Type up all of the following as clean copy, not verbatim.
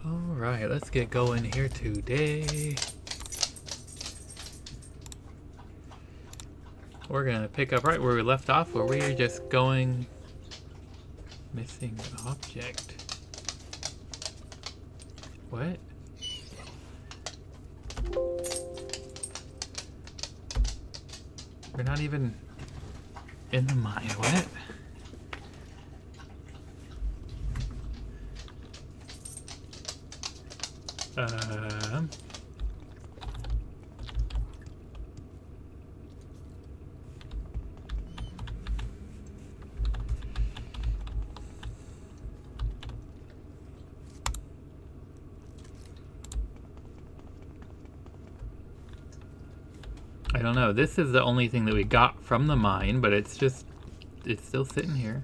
Alright, let's get going here today. We're gonna pick up right where we left off, where we are just going... Missing object. What? We're not even in the mine. What? I don't know. This is the only thing that we got from the mine, but it's still sitting here.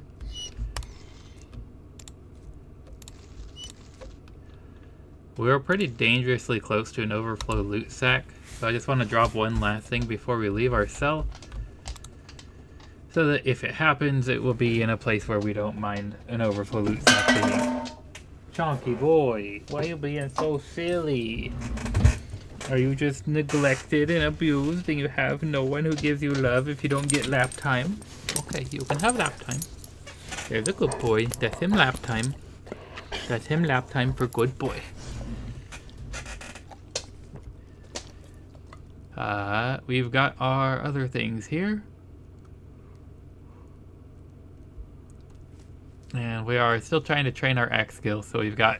We're pretty dangerously close to an overflow loot sack, so I just want to drop one last thing before we leave our cell, so that if it happens, it will be in a place where we don't mind an overflow loot sack being. Chonky boy, why are you being so silly? Are you just neglected and abused and you have no one who gives you love if you don't get lap time? Okay, you can have lap time. There's a good boy. That's him lap time. That's him lap time for good boy. We've got our other things here. And we are still trying to train our axe skill, so we've got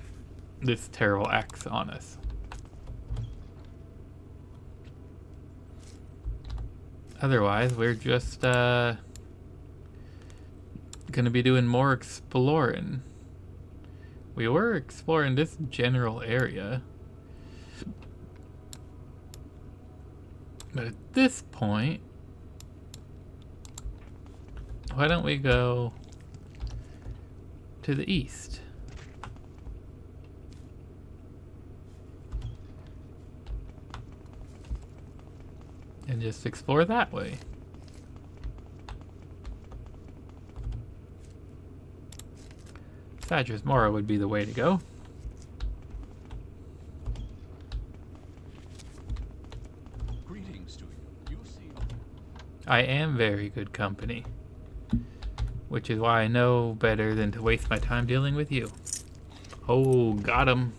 this terrible axe on us. Otherwise, we're just gonna be doing more exploring. We were exploring this general area, but at this point, why don't we go to the east? And just explore that way. Sadger's Mora would be the way to go. Greetings to you. You seem... I am very good company, which is why I know better than to waste my time dealing with you. Oh, got him.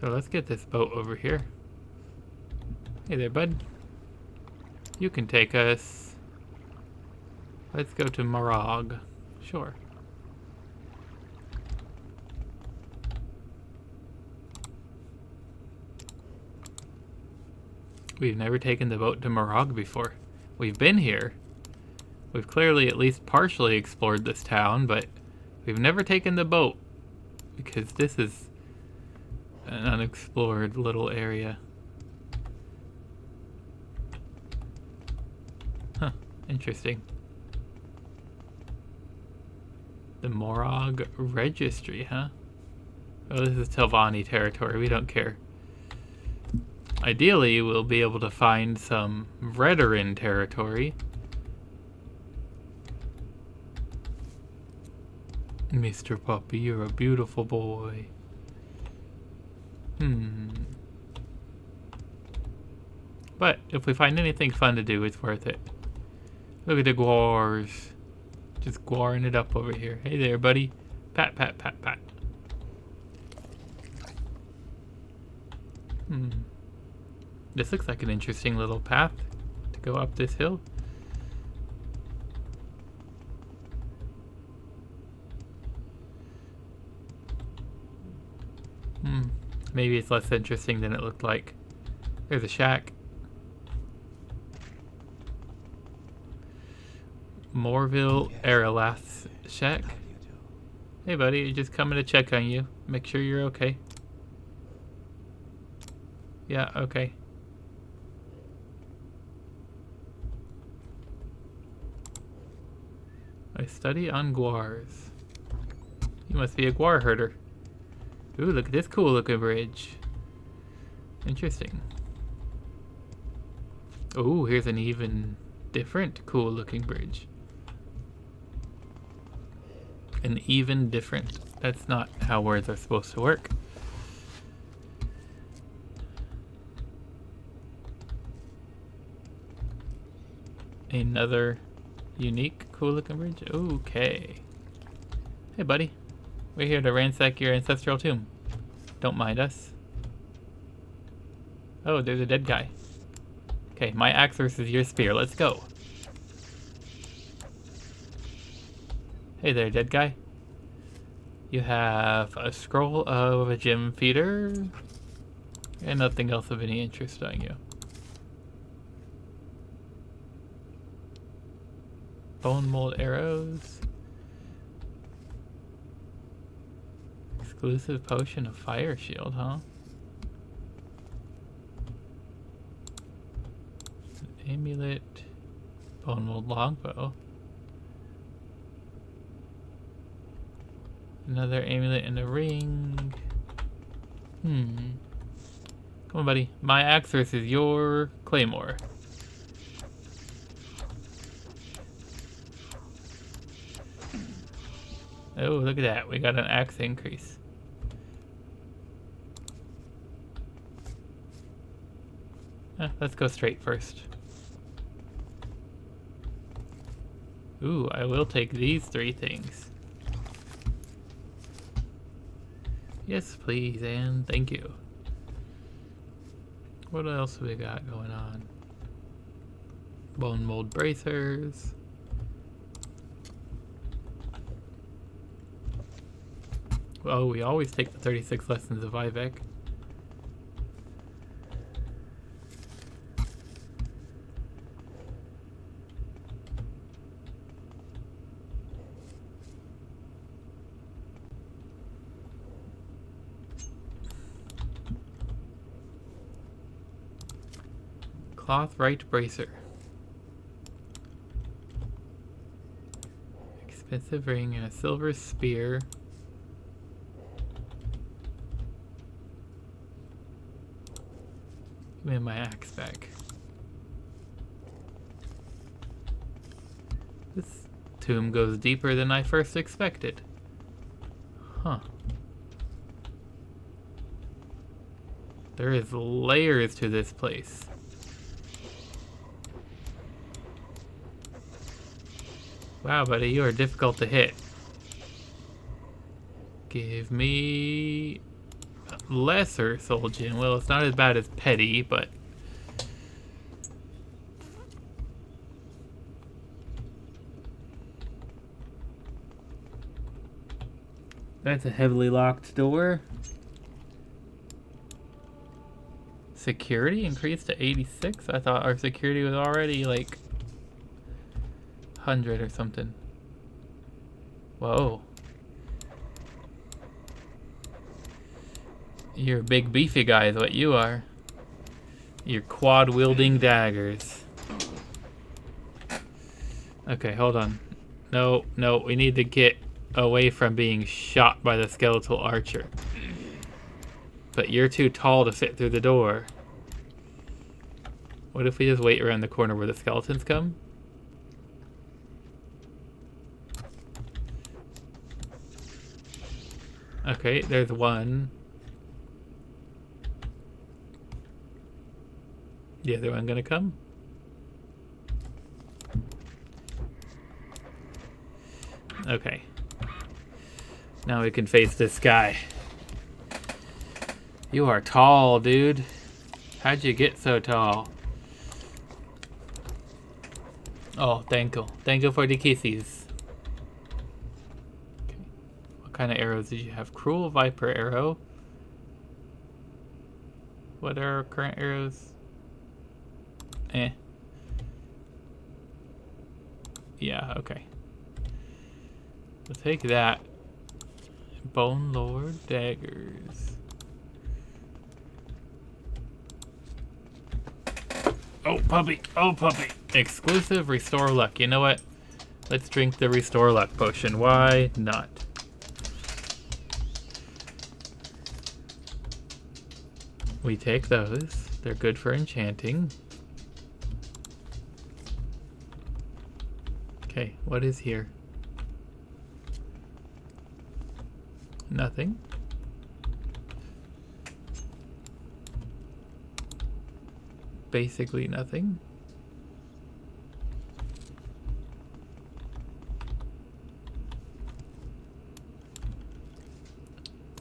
So let's get this boat over here. Hey there, bud. You can take us. Let's go to Morrowind. Sure. We've never taken the boat to Morrowind before. We've been here. We've clearly at least partially explored this town, but we've never taken the boat because this is an unexplored little area. Huh, interesting. The Morrowind Registry, huh? Oh, this is Telvanni territory, we don't care. Ideally, we'll be able to find some Redoran territory. Mr. Puppy, you're a beautiful boy. But if we find anything fun to do, it's worth it. Look at the guars. Just guaring it up over here. Hey there, buddy. Pat, pat, pat, pat. This looks like an interesting little path to go up this hill. Maybe it's less interesting than it looked like. There's a shack. Morville Aralath's shack. Hey buddy, just coming to check on you. Make sure you're okay. Yeah, okay. I study on guars. You must be a guar herder. Ooh, look at this cool looking bridge. Interesting. Ooh, here's an even different cool looking bridge. An even different. That's not how words are supposed to work. Another unique cool looking bridge. Okay. Hey buddy. We're here to ransack your ancestral tomb. Don't mind us. Oh, there's a dead guy. Okay, my axe versus your spear. Let's go. Hey there, dead guy. You have a scroll of a gem feeder and nothing else of any interest on you. Bone mold arrows. Exclusive potion of fire shield, huh? Amulet. Bone mold longbow. Another amulet and a ring. Come on, buddy. My axe versus your claymore. Oh, look at that. We got an axe increase. Let's go straight first. Ooh, I will take these 3 things. Yes, please, and thank you. What else have we got going on? Bone mold bracers. Oh, we always take the 36 lessons of Ivek. Cloth right bracer. Expensive ring and a silver spear. Give me my axe back. This tomb goes deeper than I first expected. Huh. There is layers to this place. Wow, buddy, you are difficult to hit. Give me lesser soul gem. Well, it's not as bad as petty, but that's a heavily locked door. Security increased to 86? I thought our security was already like 100 or something. Whoa. You're a big beefy guy is what you are. You're quad wielding daggers. Okay, hold on. No, we need to get away from being shot by the skeletal archer. But you're too tall to fit through the door. What if we just wait around the corner where the skeletons come? Okay, there's one. The other one gonna come? Okay. Now we can face this guy. You are tall, dude. How'd you get so tall? Oh, thank you. Thank you for the kisses. Okay. What kind of arrows did you have? Cruel Viper arrow. What are our current arrows? Yeah, okay. We'll take that. Bone Lord daggers. Oh, puppy. Oh, puppy. Exclusive restore luck. You know what? Let's drink the restore luck potion. Why not? We take those. They're good for enchanting. Okay, what is here? Nothing. Basically nothing.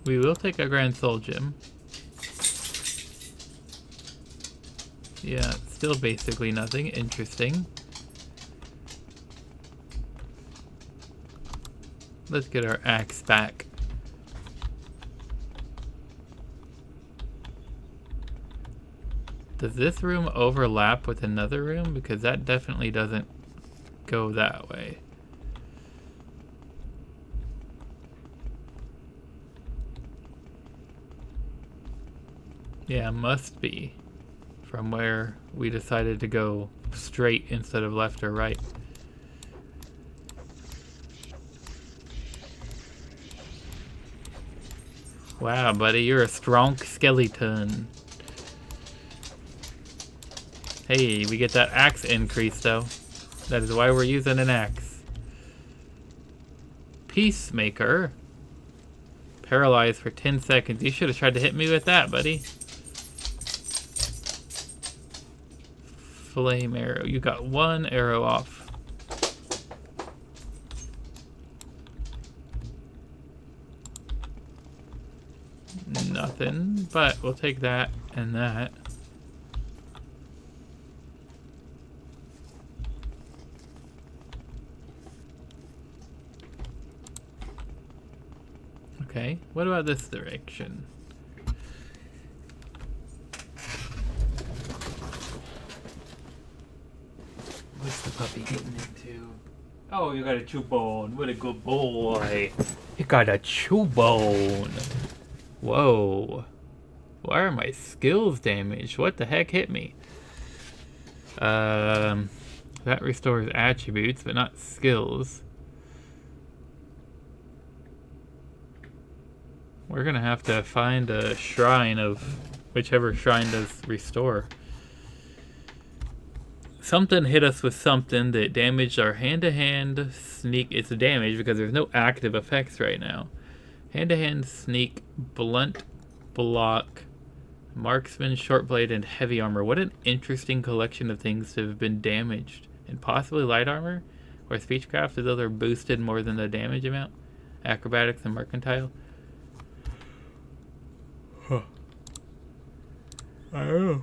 We will take a Grand Soul Gem. Yeah, still basically nothing. Interesting. Let's get our axe back. Does this room overlap with another room? Because that definitely doesn't go that way. Yeah, must be. From where we decided to go straight instead of left or right. Wow, buddy, you're a strong skeleton. Hey, we get that axe increase, though. That is why we're using an axe. Peacemaker. Paralyzed for 10 seconds. You should have tried to hit me with that, buddy. Flame arrow. You got one arrow off. Nothing, but we'll take that and that. Okay, what about this direction? What's the puppy getting into? Oh, you got a chew bone. What a good boy. You got a chew bone. Whoa. Why are my skills damaged? What the heck hit me? That restores attributes, but not skills. We're gonna have to find a shrine of whichever shrine does restore. Something hit us with something that damaged our hand-to-hand sneak. It's a damage because there's no active effects right now. Hand-to-hand sneak, blunt block, marksman, short blade, and heavy armor. What an interesting collection of things to have been damaged. And possibly light armor, or speechcraft, as though they're boosted more than the damage amount. Acrobatics and mercantile. Huh. I don't know.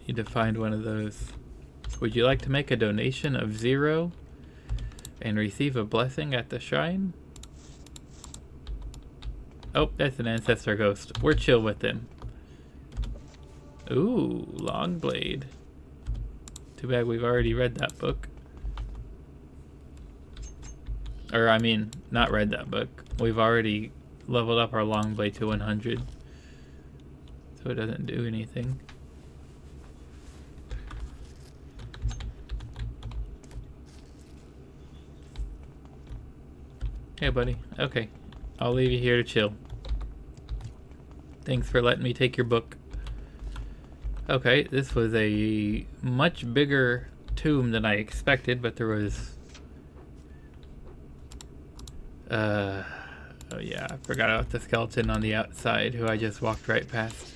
Need to find one of those. Would you like to make a donation of 0 and receive a blessing at the shrine? Oh, that's an ancestor ghost. We're chill with him. Ooh, long blade. Too bad we've already read that book. Or, I mean, not read that book. We've already leveled up our long blade to 100. So it doesn't do anything. Hey, buddy. Okay. I'll leave you here to chill. Thanks for letting me take your book. Okay, this was a much bigger tomb than I expected, but there was... oh yeah, I forgot about the skeleton on the outside who I just walked right past.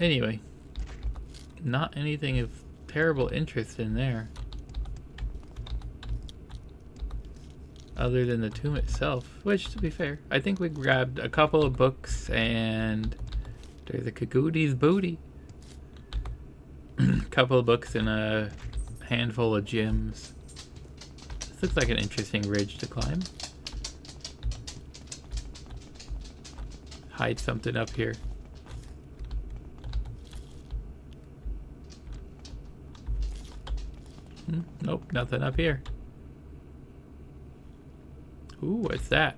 Anyway. Not anything of terrible interest in there. Other than the tomb itself, which, to be fair, I think we grabbed a couple of books and there's a Kaguti's booty. A couple of books and a handful of gems. This looks like an interesting ridge to climb. Hide something up here. Nope, nothing up here. Ooh, what's that?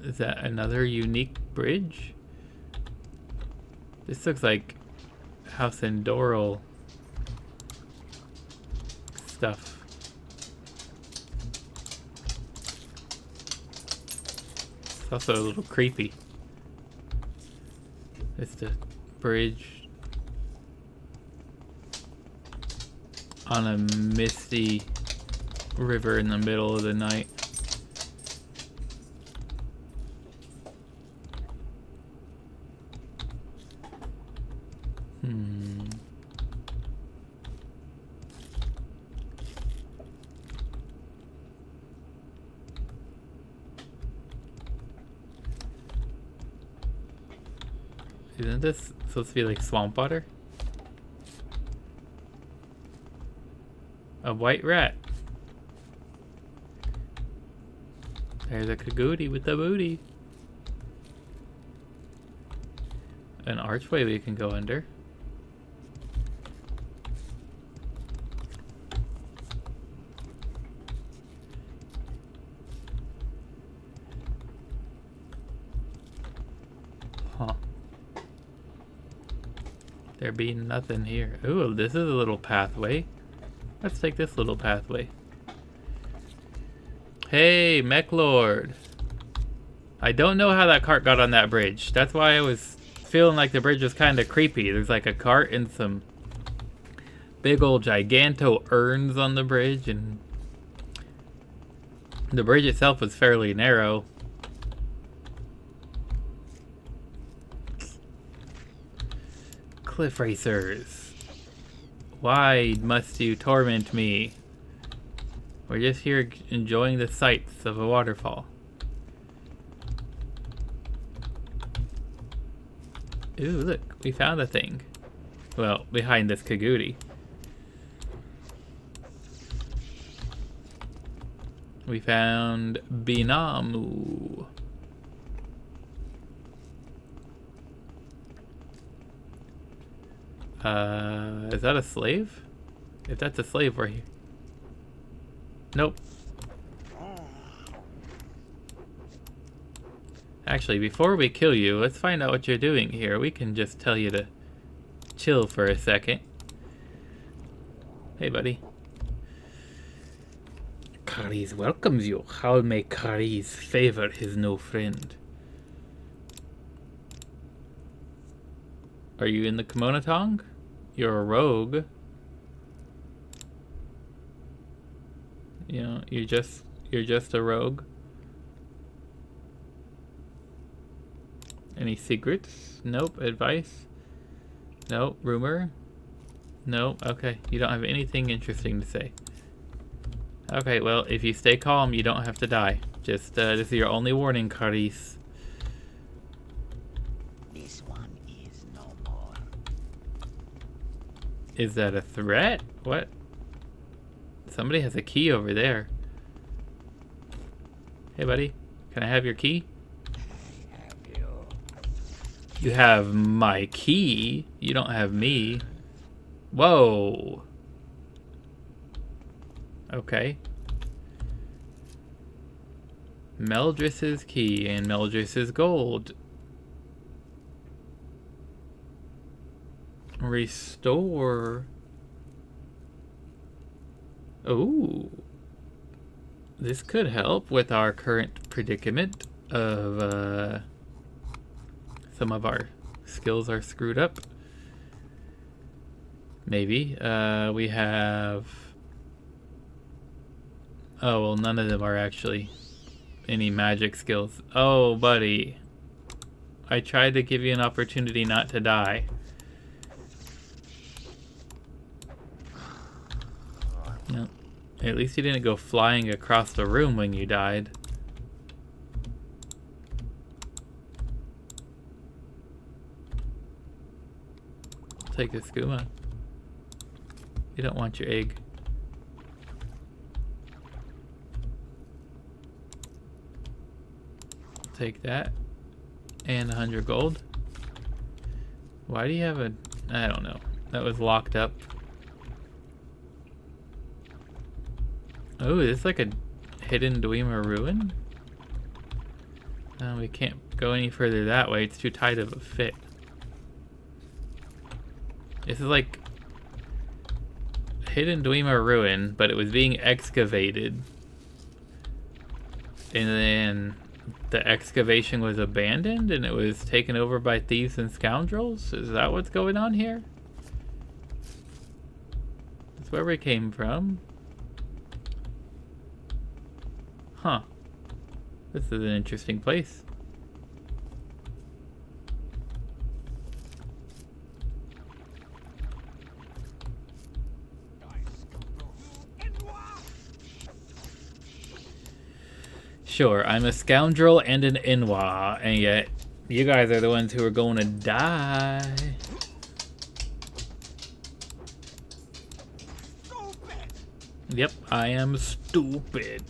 Is that another unique bridge? This looks like House Endoral stuff. also a little creepy. It's the bridge on a misty river in the middle of the night. Isn't this supposed to be like swamp water? A white rat. There's a Kagooty with the booty. An archway we can go under. Huh. There be nothing here. Ooh, this is a little pathway. Let's take this little pathway. Hey, Mech Lord. I don't know how that cart got on that bridge. That's why I was feeling like the bridge was kind of creepy. There's like a cart and some big old giganto urns on the bridge, and the bridge itself was fairly narrow. Cliff racers, why must you torment me? We're just here enjoying the sights of a waterfall. Ooh, look, we found a thing. Well, behind this Kagooty. We found Binamu. Is that a slave? If that's a slave, we're here. Nope. Actually, before we kill you, let's find out what you're doing here. We can just tell you to chill for a second. Hey, buddy. Kariz welcomes you. How may Kariz favor his new friend? Are you in the Kimono Tong? You're a rogue. You know, you're just a rogue. Any secrets? Nope. Advice? Nope. Rumor? Nope. Okay. You don't have anything interesting to say. Okay, well, if you stay calm, you don't have to die. Just, this is your only warning, Kariz. This one is no more. Is that a threat? What? Somebody has a key over there. Hey, buddy. Can I have your key? I have you. You have my key. You don't have me. Whoa. Okay. Meldris's key and Meldris's gold. Restore. Oh. This could help with our current predicament of some of our skills are screwed up. Maybe. We have... Oh, well, none of them are actually any magic skills. Oh, buddy. I tried to give you an opportunity not to die. No. At least you didn't go flying across the room when you died. Take the skooma. You don't want your egg. Take that. And 100 gold. Why do you have a... I don't know. That was locked up. Oh, is this like a hidden Dwemer ruin? No, we can't go any further that way. It's too tight of a fit. This is like hidden Dwemer ruin, but it was being excavated. And then the excavation was abandoned and it was taken over by thieves and scoundrels? Is that what's going on here? That's where we came from. Huh. This is an interesting place. Sure, I'm a scoundrel and an Inwa, and yet you guys are the ones who are going to die. Stupid! Yep, I am stupid.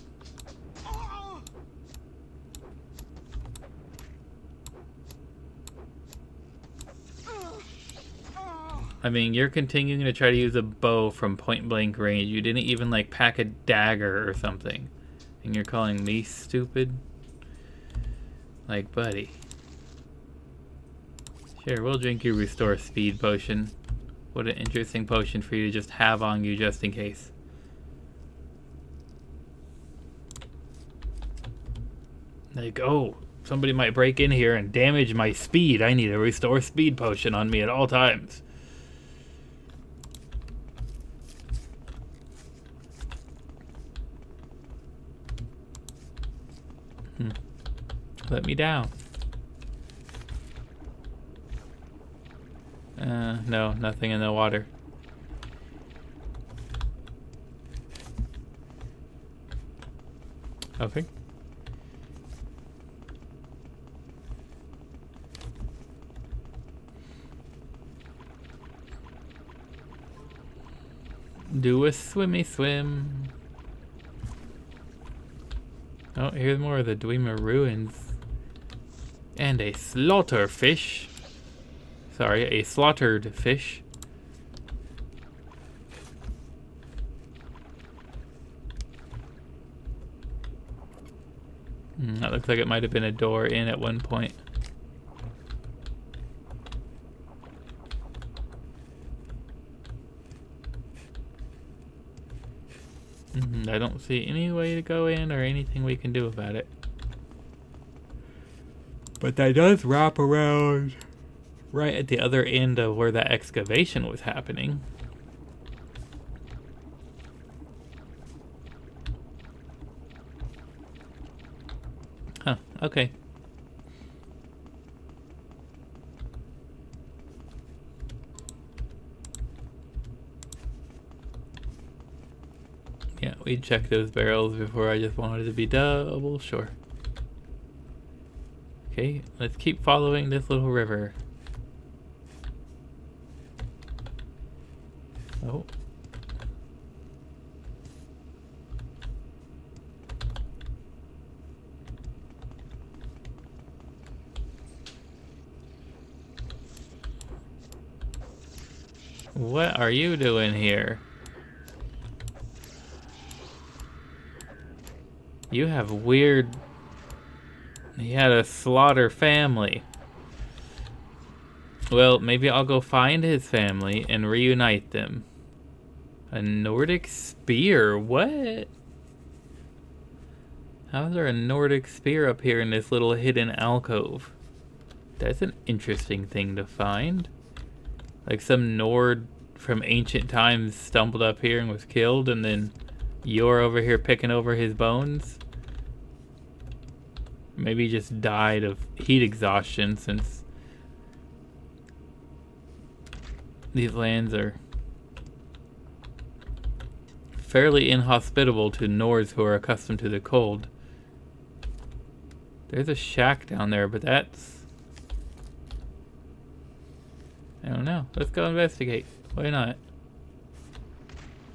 I mean, you're continuing to try to use a bow from point blank range. You didn't even like pack a dagger or something. And you're calling me stupid? Like, buddy. Sure, we'll drink your restore speed potion. What an interesting potion for you to just have on you just in case. Like, oh, somebody might break in here and damage my speed. I need a restore speed potion on me at all times. Let me down. No, nothing in the water. Okay. Do a swimmy swim. Oh, here's more of the Dwemer ruins. And a slaughter fish. Sorry, a slaughtered fish. That looks like it might have been a door in at one point. I don't see any way to go in or anything we can do about it. But that does wrap around right at the other end of where that excavation was happening. Huh, okay. Yeah, we checked those barrels before. I just wanted to be double sure. Okay, let's keep following this little river. Oh. What are you doing here? You have weird... He had a slaughter family. Well, maybe I'll go find his family and reunite them. A Nordic spear? What? How is there a Nordic spear up here in this little hidden alcove? That's an interesting thing to find. Like some Nord from ancient times stumbled up here and was killed, and then you're over here picking over his bones? Maybe he just died of heat exhaustion, since these lands are fairly inhospitable to Nords who are accustomed to the cold. There's a shack down there, but that's... I don't know. Let's go investigate. Why not?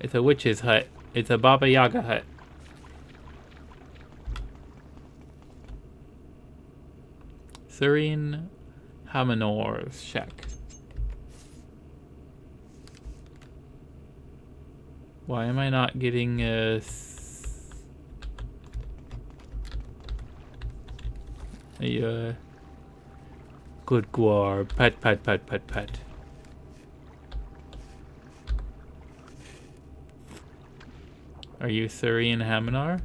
It's a witch's hut. It's a Baba Yaga hut. Serene Hamanor's shack. Why am I not getting a good guar? Pat, pat, pat, pat, pat. Are you Serene Hamanar?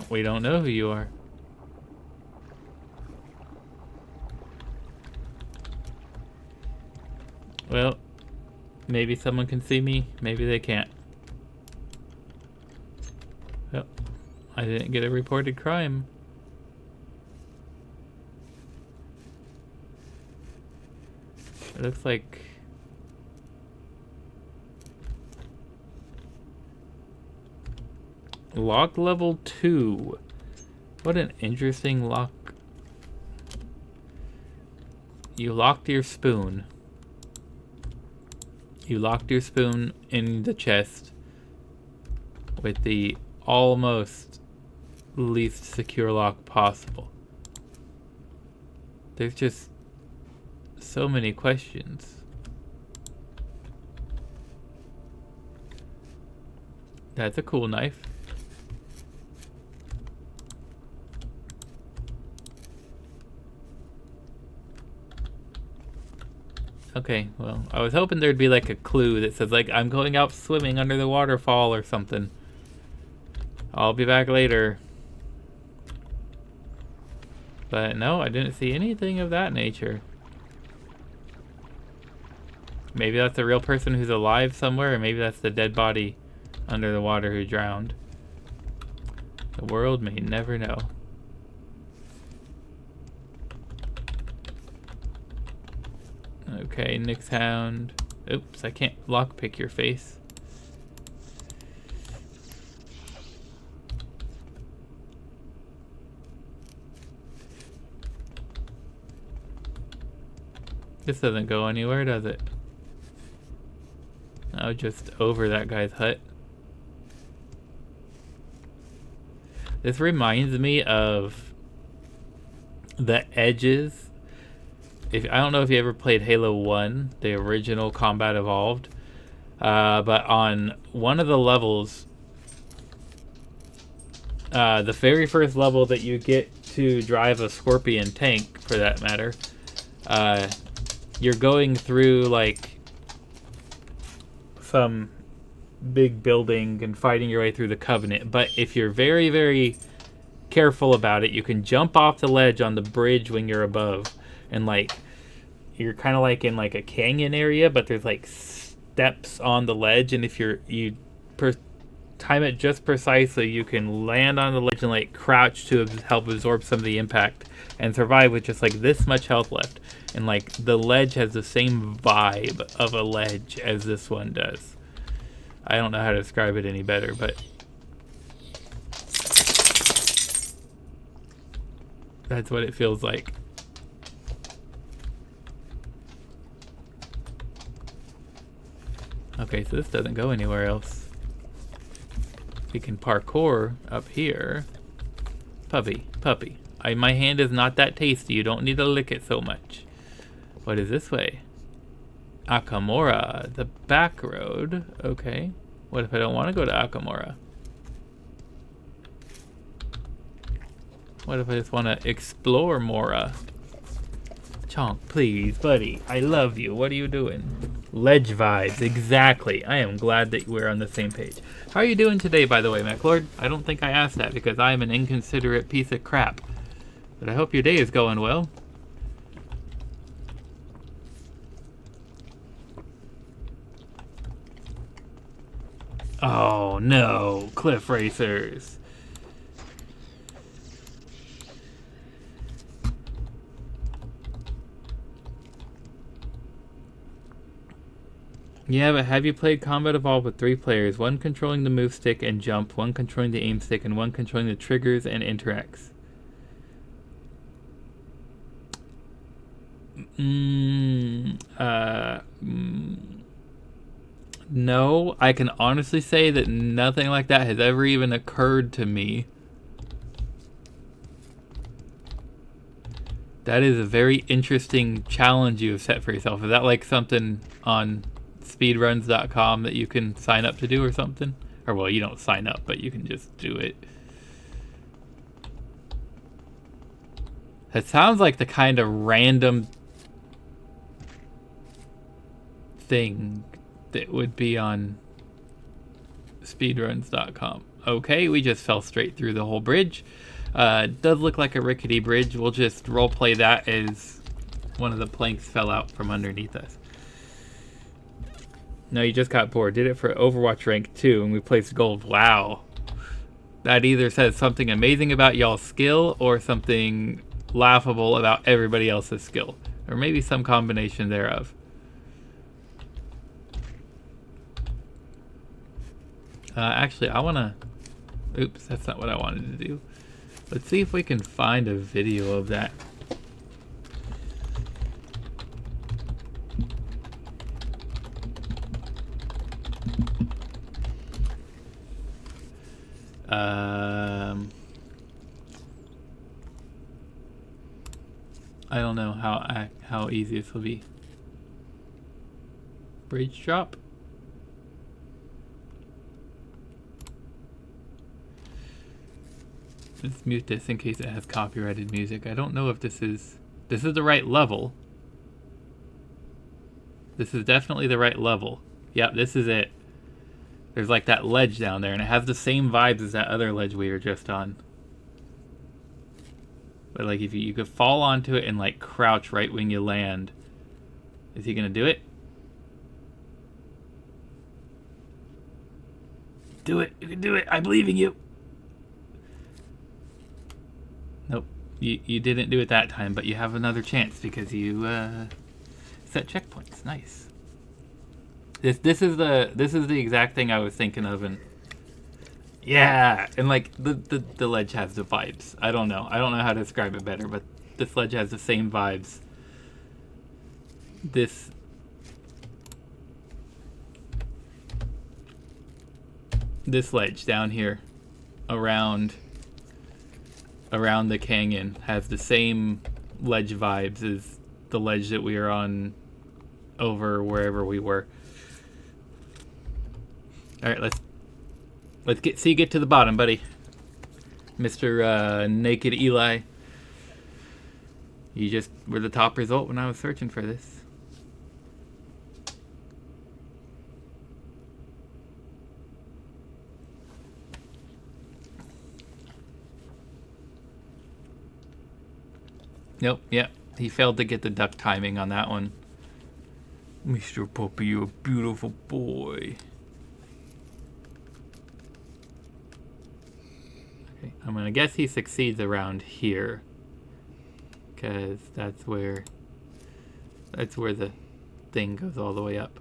We don't know who you are. Well, maybe someone can see me, maybe they can't. Well, I didn't get a reported crime. It looks like... Lock level 2. What an interesting lock. You locked your spoon. You locked your spoon in the chest with the almost least secure lock possible. There's just so many questions. That's a cool knife. Okay, well, I was hoping there'd be like a clue that says like, I'm going out swimming under the waterfall or something. I'll be back later. But no, I didn't see anything of that nature. Maybe that's a real person who's alive somewhere, or maybe that's the dead body under the water who drowned. The world may never know. Okay, Nyx Hound. Oops, I can't lockpick your face. This doesn't go anywhere, does it? Oh, just over that guy's hut. This reminds me of the edges. I don't know if you ever played Halo 1, the original Combat Evolved, but on one of the levels, the very first level that you get to drive a Scorpion tank, for that matter, you're going through like some big building and fighting your way through the Covenant, but if you're very, very careful about it, you can jump off the ledge on the bridge when you're above, and like you're kind of like in like a canyon area, but there's like steps on the ledge, and if you time it just precisely, you can land on the ledge and like crouch to help absorb some of the impact and survive with just like this much health left. And like the ledge has the same vibe of a ledge as this one does. I don't know how to describe it any better, but that's what it feels like. Okay, so this doesn't go anywhere else. We can parkour up here. Puppy. My hand is not that tasty. You don't need to lick it so much. What is this way? Akamora, the back road. Okay. What if I don't want to go to Akamora? What if I just want to explore Mora? Chonk, please, buddy. I love you. What are you doing? Ledge vibes, exactly. I am glad that we're on the same page. How are you doing today, by the way, MacLord? I don't think I asked that because I'm an inconsiderate piece of crap. But I hope your day is going well. Oh no, cliff racers. Yeah, but have you played Combat Evolved with 3 players? 1 controlling the move stick and jump, 1 controlling the aim stick, and 1 controlling the triggers and interacts. No, I can honestly say that nothing like that has ever even occurred to me. That is a very interesting challenge you have set for yourself. Is that like something on speedruns.com that you can sign up to do or something? Or well, you don't sign up, but you can just do it. That sounds like the kind of random thing that would be on Speedruns.com. Okay, we just fell straight through the whole bridge. It does look like a rickety bridge. We'll just roleplay that as one of the planks fell out from underneath us. No, you just got bored. Did it for Overwatch rank 2 and we placed gold. Wow. That either says something amazing about y'all's skill or something laughable about everybody else's skill. Or maybe some combination thereof. Actually, I want to... Oops, that's not what I wanted to do. Let's see if we can find a video of that. I don't know how easy this will be. Bridge drop. Let's mute this in case it has copyrighted music. I don't know if this is the right level. This is definitely the right level. Yep, this is it. There's like that ledge down there, and it has the same vibes as that other ledge we were just on. But like, if you could fall onto it and like crouch right when you land. Is he gonna do it? Do it! You can do it! I believe in you! Nope. You didn't do it that time, but you have another chance because you set checkpoints. Nice. This is the exact thing I was thinking of, and yeah, and like the ledge has the vibes. I don't know how to describe it better, but this ledge has the same vibes. This ledge down here around the canyon has the same ledge vibes as the ledge that we were on over wherever we were. All right, let's get to the bottom, buddy. Mr. Naked Eli. You just were the top result when I was searching for this. Nope, yep. He failed to get the duck timing on that one. Mr. Puppy, you're a beautiful boy. Okay, I'm gonna guess he succeeds around here. Because that's where the thing goes all the way up.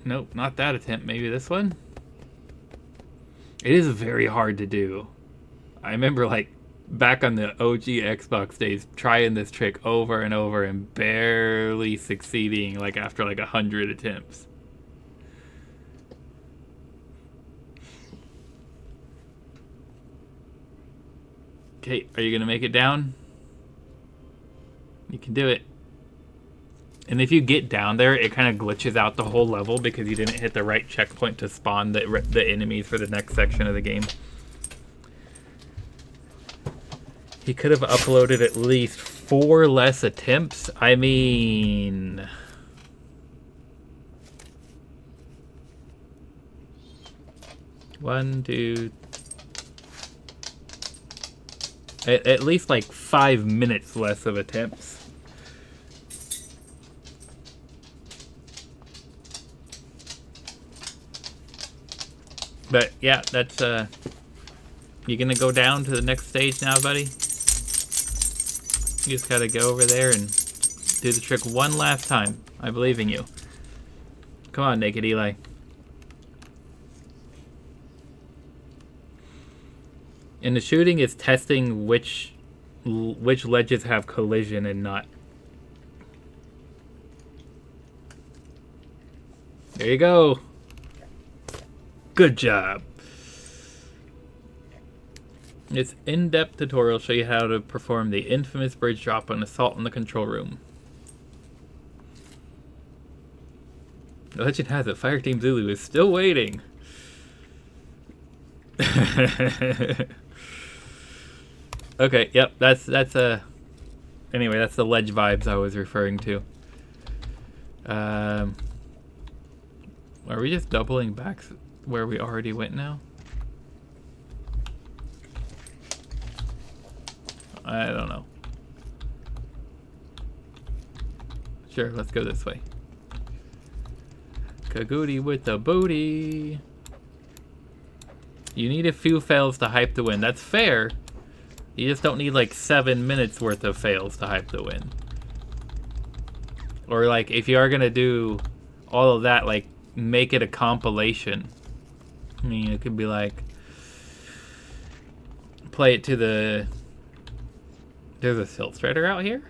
Nope, not that attempt. Maybe this one? It is very hard to do. I remember like back on the OG Xbox days trying this trick over and over and barely succeeding like after like 100 attempts. Okay, are you gonna make it down? You can do it. And if you get down there, it kind of glitches out the whole level because you didn't hit the right checkpoint to spawn the enemies for the next section of the game. He could have uploaded at least 4 less attempts. I mean... One, two... At least like 5 minutes less of attempts. But yeah, that's you gonna go down to the next stage now, buddy? You just gotta go over there and do the trick one last time. I believe in you. Come on, Naked Eli. And the shooting is testing which ledges have collision and not. There you go. Good job. This in-depth tutorial will show you how to perform the infamous bridge drop on assault in the control room. The legend has it, Fireteam Zulu is still waiting. Okay, yep, that's anyway, that's the ledge vibes I was referring to. Are we just doubling back where we already went now? I don't know. Sure, let's go this way. Kagoody with the booty. You need a few fails to hype the win. That's fair. You just don't need like 7 minutes worth of fails to hype the win. Or like if you are gonna do all of that, like make it a compilation. I mean, it could be like play it to the. There's a Silt Strider out here.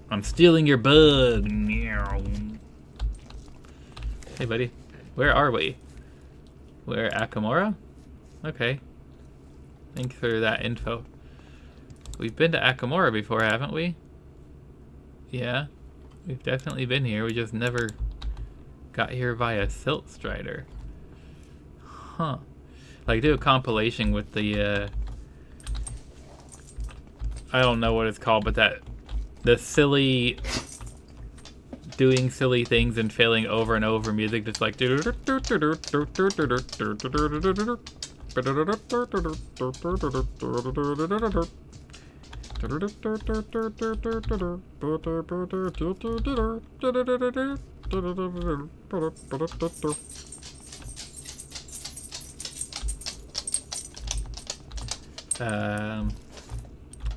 I'm stealing your bug. Hey, buddy. Where are we? We're at Akamora? Okay. Thanks for that info. We've been to Akamora before, haven't we? Yeah. We've definitely been here. We just never got here via Silt Strider. Huh. Like, do a compilation with the, I don't know what it's called, but the silly, doing silly things and failing over and over music, just like,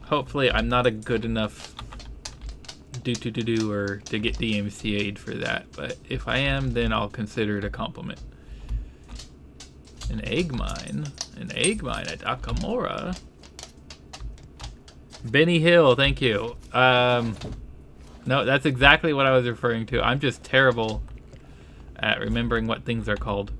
hopefully I'm not a good enough or to get DMCA'd for that, but if I am, then I'll consider it a compliment. An egg mine at Akamora. Benny Hill, thank you. No, that's exactly what I was referring to. I'm just terrible at remembering what things are called.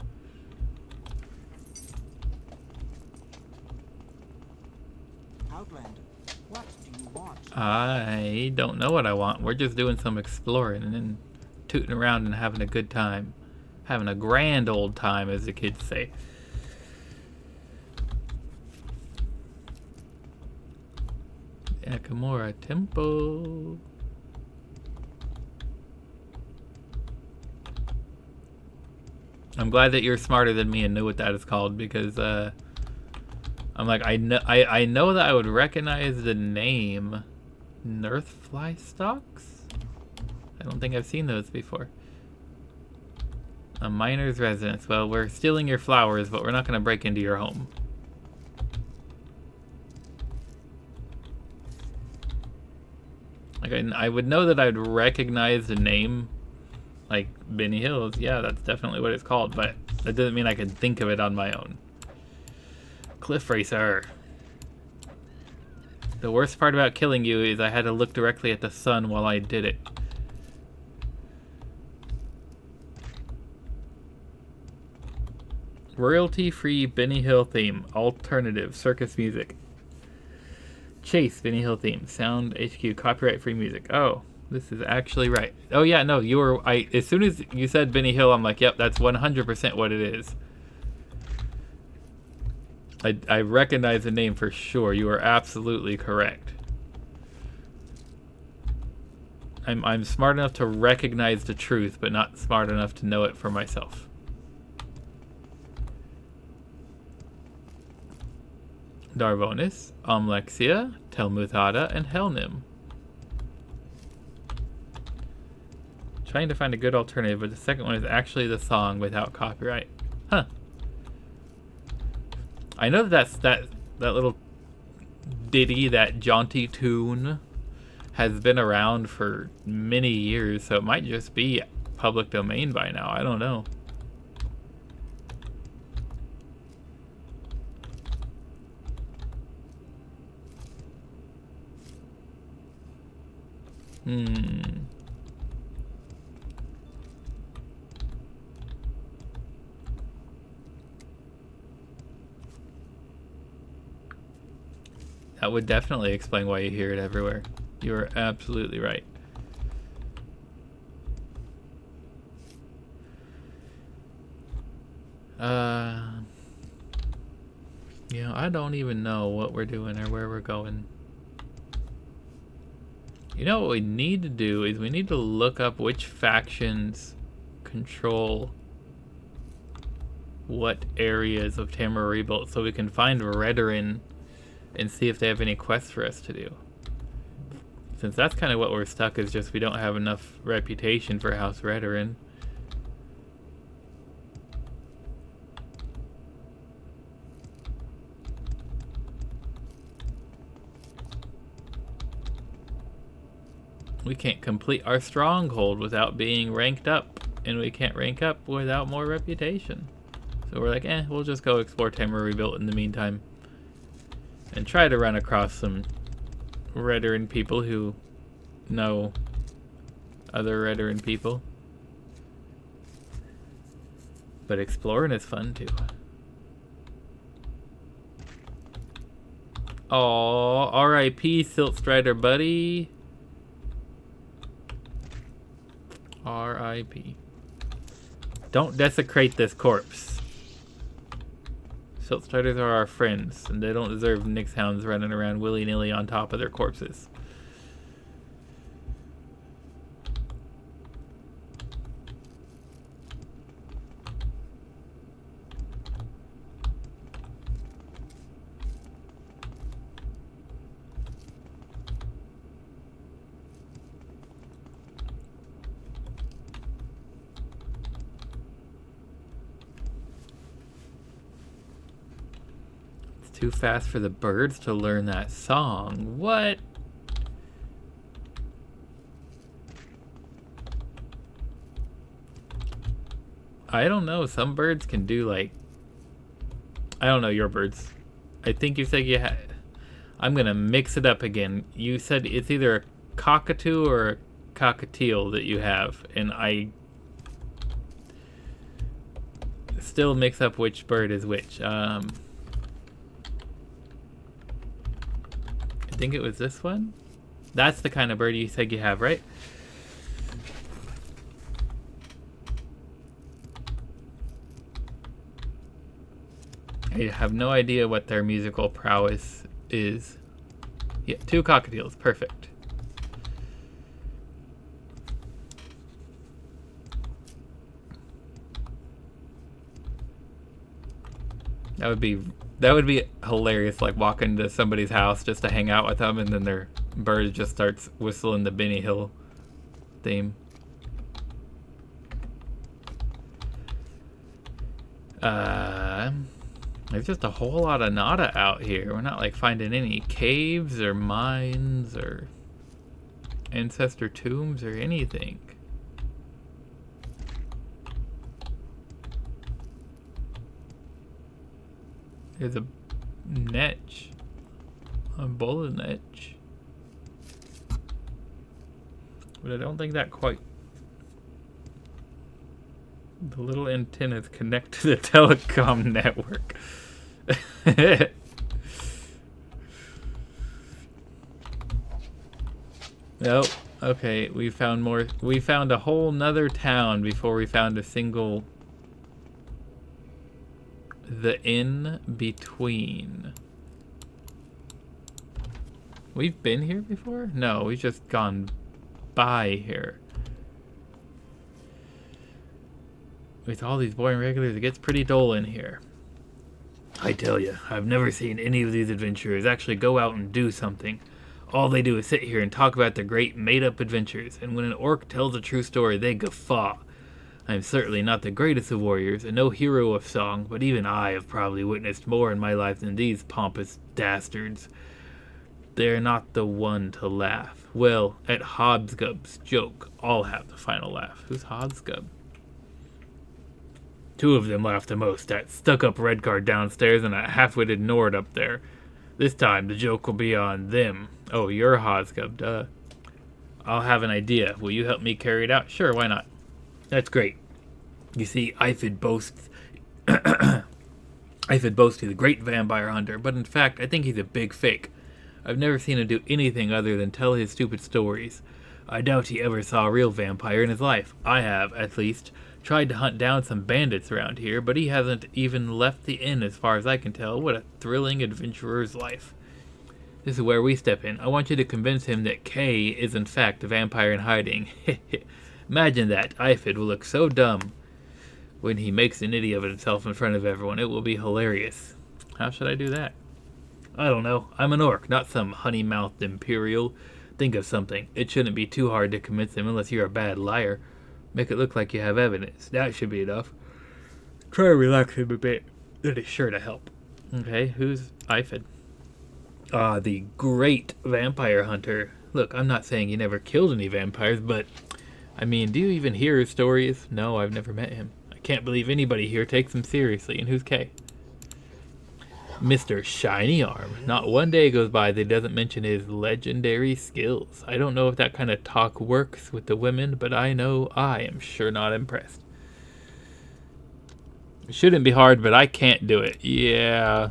I don't know what I want. We're just doing some exploring and then tooting around and having a good time. Having a grand old time, as the kids say. Akamora Temple. I'm glad that you're smarter than me and knew what that is called, because I'm like, I know that I would recognize the name. Nerthfly stalks? I don't think I've seen those before. A miner's residence. Well, we're stealing your flowers, but we're not going to break into your home. Like, I would know that I'd recognize the name, like Benny Hills. Yeah, that's definitely what it's called, but that doesn't mean I can think of it on my own. Cliff Racer. The worst part about killing you is I had to look directly at the sun while I did it. Royalty-free Benny Hill theme. Alternative. Circus music. Chase Benny Hill theme. Sound HQ. Copyright-free music. Oh, this is actually right. Oh yeah, no, you were... as soon as you said Benny Hill, I'm like, yep, that's 100% what it is. I recognize the name for sure. You are absolutely correct. I'm smart enough to recognize the truth, but not smart enough to know it for myself. Darvonis, Omlexia, Telmuthada, and Helnim. Trying to find a good alternative, but the second one is actually the song without copyright. Huh. I know that little ditty, that jaunty tune, has been around for many years, so it might just be public domain by now. I don't know. That would definitely explain why you hear it everywhere. You are absolutely right. You know, I don't even know what we're doing or where we're going. You know what we need to do is we need to look up which factions control what areas of Tamriel Rebuilt so we can find Redoran and see if they have any quests for us to do. Since that's kind of what we're stuck, is just we don't have enough reputation for House Redoran. We can't complete our stronghold without being ranked up, and we can't rank up without more reputation. So we're like, we'll just go explore Tamriel Rebuilt in the meantime. And try to run across some Redoran people who know other Redoran people. But exploring is fun too. Aww, R.I.P. Siltstrider buddy. R.I.P. Don't desecrate this corpse. Siltstriders are our friends, and they don't deserve Nyx hounds running around willy-nilly on top of their corpses. Too fast for the birds to learn that song. What? I don't know. Some birds can do like... I don't know your birds. I think you said you had... I'm gonna mix it up again. You said it's either a cockatoo or a cockatiel that you have, and I still mix up which bird is which. I think it was this one. That's the kind of bird you said you have, right? I have no idea what their musical prowess is. Yeah, 2 cockatiels, perfect. That would be hilarious, like walking to somebody's house just to hang out with them, and then their bird just starts whistling the Benny Hill theme. There's just a whole lot of nada out here. We're not like finding any caves or mines or ancestor tombs or anything. There's a netch. A bowl of netch. But I don't think that quite... The little antennas connect to the telecom network. Nope. Okay, we found more. We found a whole nother town before we found a single... The in-between. We've been here before? No, we've just gone by here. With all these boring regulars, it gets pretty dull in here. I tell you, I've never seen any of these adventurers actually go out and do something. All they do is sit here and talk about their great made-up adventures, and when an orc tells a true story, they guffaw. I am certainly not the greatest of warriors, and no hero of song, but even I have probably witnessed more in my life than these pompous dastards. They are not the one to laugh. Well, at Hobsgub's joke, I'll have the final laugh. Who's Hobsgub? 2 of them laughed the most, that stuck-up Redguard downstairs and a half-witted Nord up there. This time, the joke will be on them. Oh, you're Hobsgub, duh. I'll have an idea. Will you help me carry it out? Sure, why not? That's great. You see, Ifid boasts he's a great vampire hunter, but in fact, I think he's a big fake. I've never seen him do anything other than tell his stupid stories. I doubt he ever saw a real vampire in his life. I have, at least, tried to hunt down some bandits around here, but he hasn't even left the inn as far as I can tell. What a thrilling adventurer's life. This is where we step in. I want you to convince him that Kay is in fact a vampire in hiding. Imagine that. Ifid will look so dumb when he makes an idiot of himself in front of everyone. It will be hilarious. How should I do that? I don't know. I'm an orc, not some honey-mouthed imperial. Think of something. It shouldn't be too hard to convince him unless you're a bad liar. Make it look like you have evidence. That should be enough. Try to relax him a bit. That is sure to help. Okay, who's Ifid? Ah, the great vampire hunter. Look, I'm not saying he never killed any vampires, but... I mean, do you even hear his stories? No, I've never met him. I can't believe anybody here takes him seriously. And who's Kay? Mr. Shiny Arm. Not one day goes by that he doesn't mention his legendary skills. I don't know if that kind of talk works with the women, but I know I am sure not impressed. It shouldn't be hard, but I can't do it. Yeah.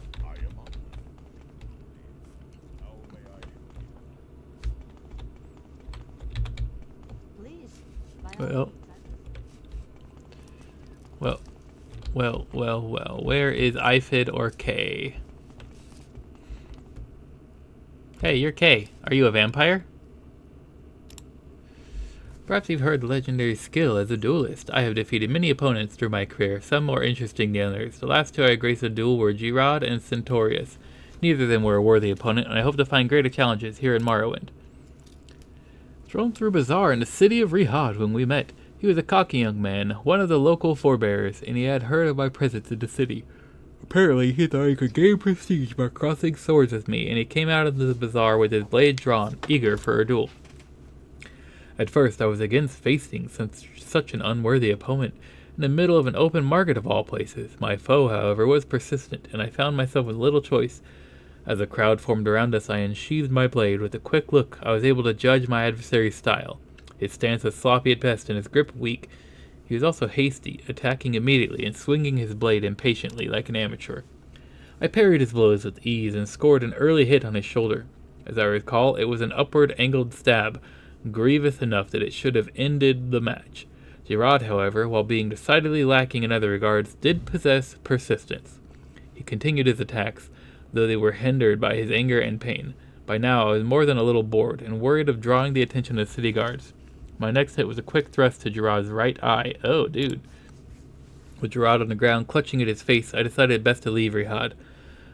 Well, where is Ifid or Kay? Hey, you're Kay. Are you a vampire? Perhaps you've heard the legendary skill as a duelist. I have defeated many opponents through my career, some more interesting than others. The last two I graced a duel were Girard and Centaurus. Neither of them were a worthy opponent, and I hope to find greater challenges here in Morrowind. Thrown through a bazaar in the city of Rihad when we met. He was a cocky young man, one of the local forebearers, and he had heard of my presence in the city. Apparently, he thought he could gain prestige by crossing swords with me, and he came out of the bazaar with his blade drawn, eager for a duel. At first, I was against facing such an unworthy opponent in the middle of an open market of all places. My foe, however, was persistent, and I found myself with little choice. As a crowd formed around us, I unsheathed my blade. With a quick look, I was able to judge my adversary's style. His stance was sloppy at best and his grip weak. He was also hasty, attacking immediately and swinging his blade impatiently like an amateur. I parried his blows with ease and scored an early hit on his shoulder. As I recall, it was an upward angled stab, grievous enough that it should have ended the match. Girard, however, while being decidedly lacking in other regards, did possess persistence. He continued his attacks, though they were hindered by his anger and pain. By now I was more than a little bored, and worried of drawing the attention of city guards. My next hit was a quick thrust to Girard's right eye. Oh, dude. With Girard on the ground, clutching at his face, I decided best to leave Rihad.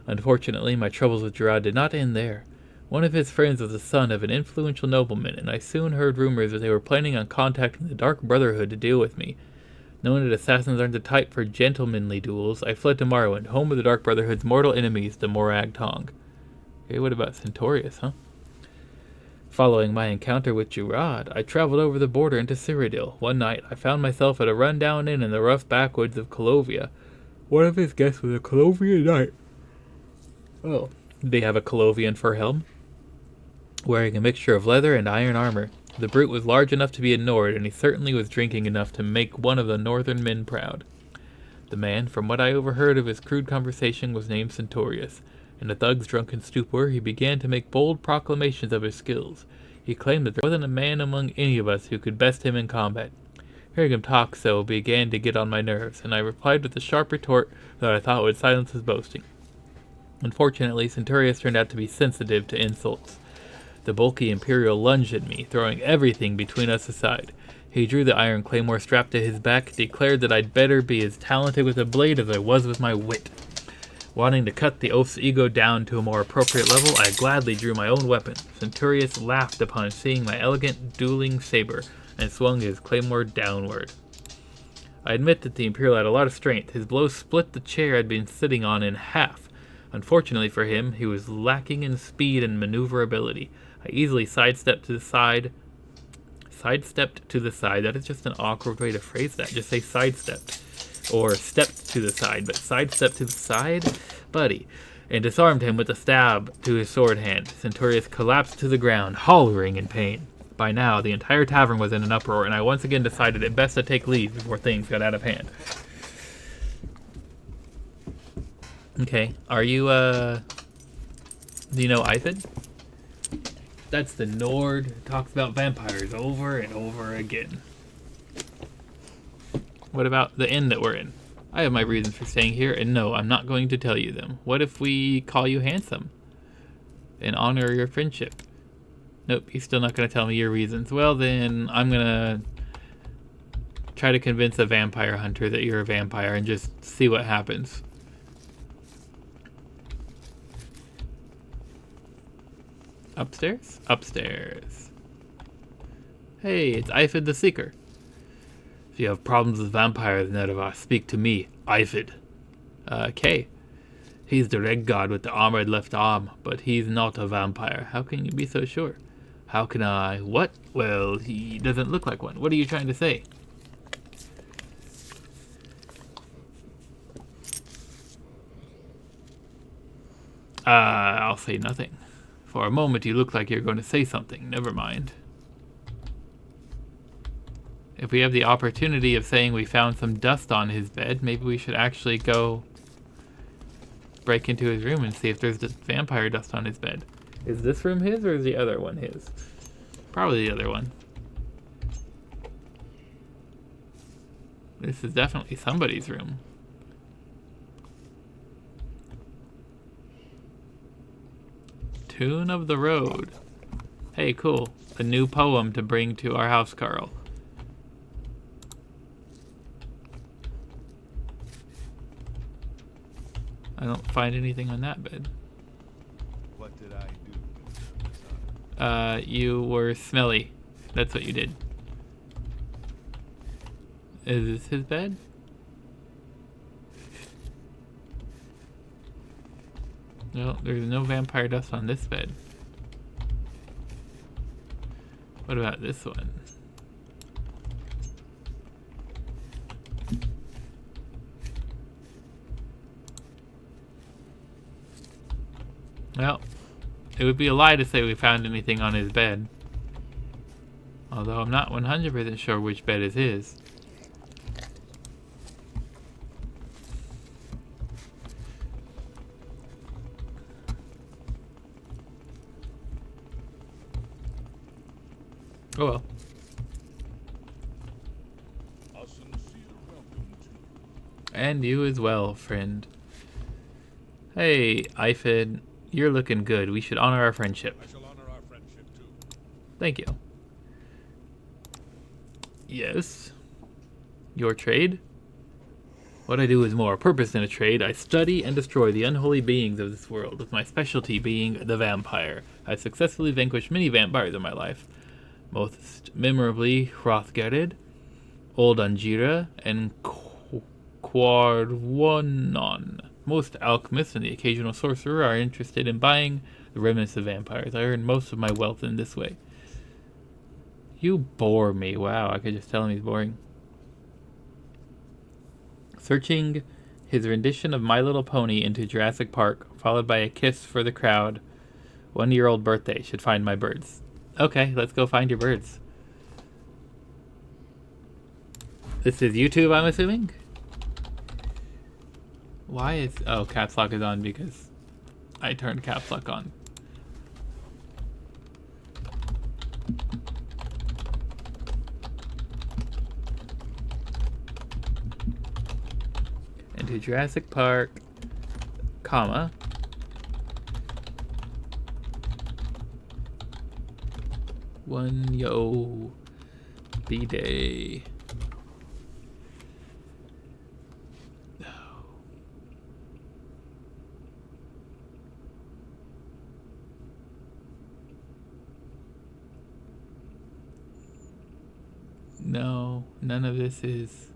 Unfortunately, my troubles with Girard did not end there. One of his friends was the son of an influential nobleman, and I soon heard rumors that they were planning on contacting the Dark Brotherhood to deal with me. Knowing that assassins aren't the type for gentlemanly duels, I fled to Morrowind, home of the Dark Brotherhood's mortal enemies, the Morag Tong. Okay, what about Centaurus, huh? Following my encounter with Girard, I traveled over the border into Cyrodiil. One night, I found myself at a run-down inn in the rough backwoods of Colovia. One of his guests was a Colovian knight. Oh, did they have a Colovian fur helm? Wearing a mixture of leather and iron armor. The brute was large enough to be ignored, and he certainly was drinking enough to make one of the northern men proud. The man, from what I overheard of his crude conversation, was named Centaurus. In the thug's drunken stupor, he began to make bold proclamations of his skills. He claimed that there wasn't a man among any of us who could best him in combat. Hearing him talk so began to get on my nerves, and I replied with a sharp retort that I thought would silence his boasting. Unfortunately, Centaurus turned out to be sensitive to insults. The bulky Imperial lunged at me, throwing everything between us aside. He drew the iron claymore strapped to his back, declared that I'd better be as talented with a blade as I was with my wit. Wanting to cut the oaf's ego down to a more appropriate level, I gladly drew my own weapon. Centaurus laughed upon seeing my elegant dueling saber, and swung his claymore downward. I admit that the Imperial had a lot of strength. His blow split the chair I'd been sitting on in half. Unfortunately for him, he was lacking in speed and maneuverability. I easily sidestepped to the side. That is just an awkward way to phrase that. Just say sidestepped. Or stepped to the side, but sidestepped to the side? Buddy. And disarmed him with a stab to his sword hand. Centaurus collapsed to the ground, hollering in pain. By now, the entire tavern was in an uproar, and I once again decided it best to take leave before things got out of hand. Okay, are you, do you know Ifid? That's the Nord who talks about vampires over and over again. What about the inn that we're in? I have my reasons for staying here, and no, I'm not going to tell you them. What if we call you handsome? and honor your friendship. Nope, you're still not going to tell me your reasons. Well, then I'm going to try to convince a vampire hunter that you're a vampire and just see what happens. Upstairs? Upstairs. Hey, it's Ifid the Seeker. If you have problems with vampires, Nerva, speak to me, Ifid. Kay. He's the red god with the armored left arm, but he's not a vampire. How can you be so sure? How can I... What? Well, he doesn't look like one. What are you trying to say? I'll say nothing. For a moment you look like you're going to say something. Never mind. If we have the opportunity of saying we found some dust on his bed, maybe we should actually go break into his room and see if there's just vampire dust on his bed. Is this room his or is the other one his? Probably the other one. This is definitely somebody's room. Tune of the Road. Hey, cool. A new poem to bring to our house, Carl. I don't find anything on that bed. What did I do? You were smelly. That's what you did. Is this his bed? No, there's no vampire dust on this bed. What about this one? Well, it would be a lie to say we found anything on his bed. Although I'm not 100% sure which bed is his. Oh well. A sincere welcome to And you as well, friend. Hey, Ifid, you're looking good. We should honor our friendship. I shall honor our friendship too. Thank you. Yes. Your trade? What I do is more a purpose than a trade. I study and destroy the unholy beings of this world, with my specialty being the vampire. I've successfully vanquished many vampires in my life. Most memorably, Hrothgared, Old Angira, and Quarwanon. Most alchemists and the occasional sorcerer are interested in buying the remnants of vampires. I earn most of my wealth in this way. You bore me. Wow, I could just tell him he's boring. Searching his rendition of My Little Pony into Jurassic Park, followed by a kiss for the crowd. 1-year-old birthday. Should find my birds. Okay, let's go find your birds. This is YouTube, I'm assuming? Why is... Oh, caps lock is on because I turned caps lock on. Into Jurassic Park, comma. One yo B-Day. No, none of this is...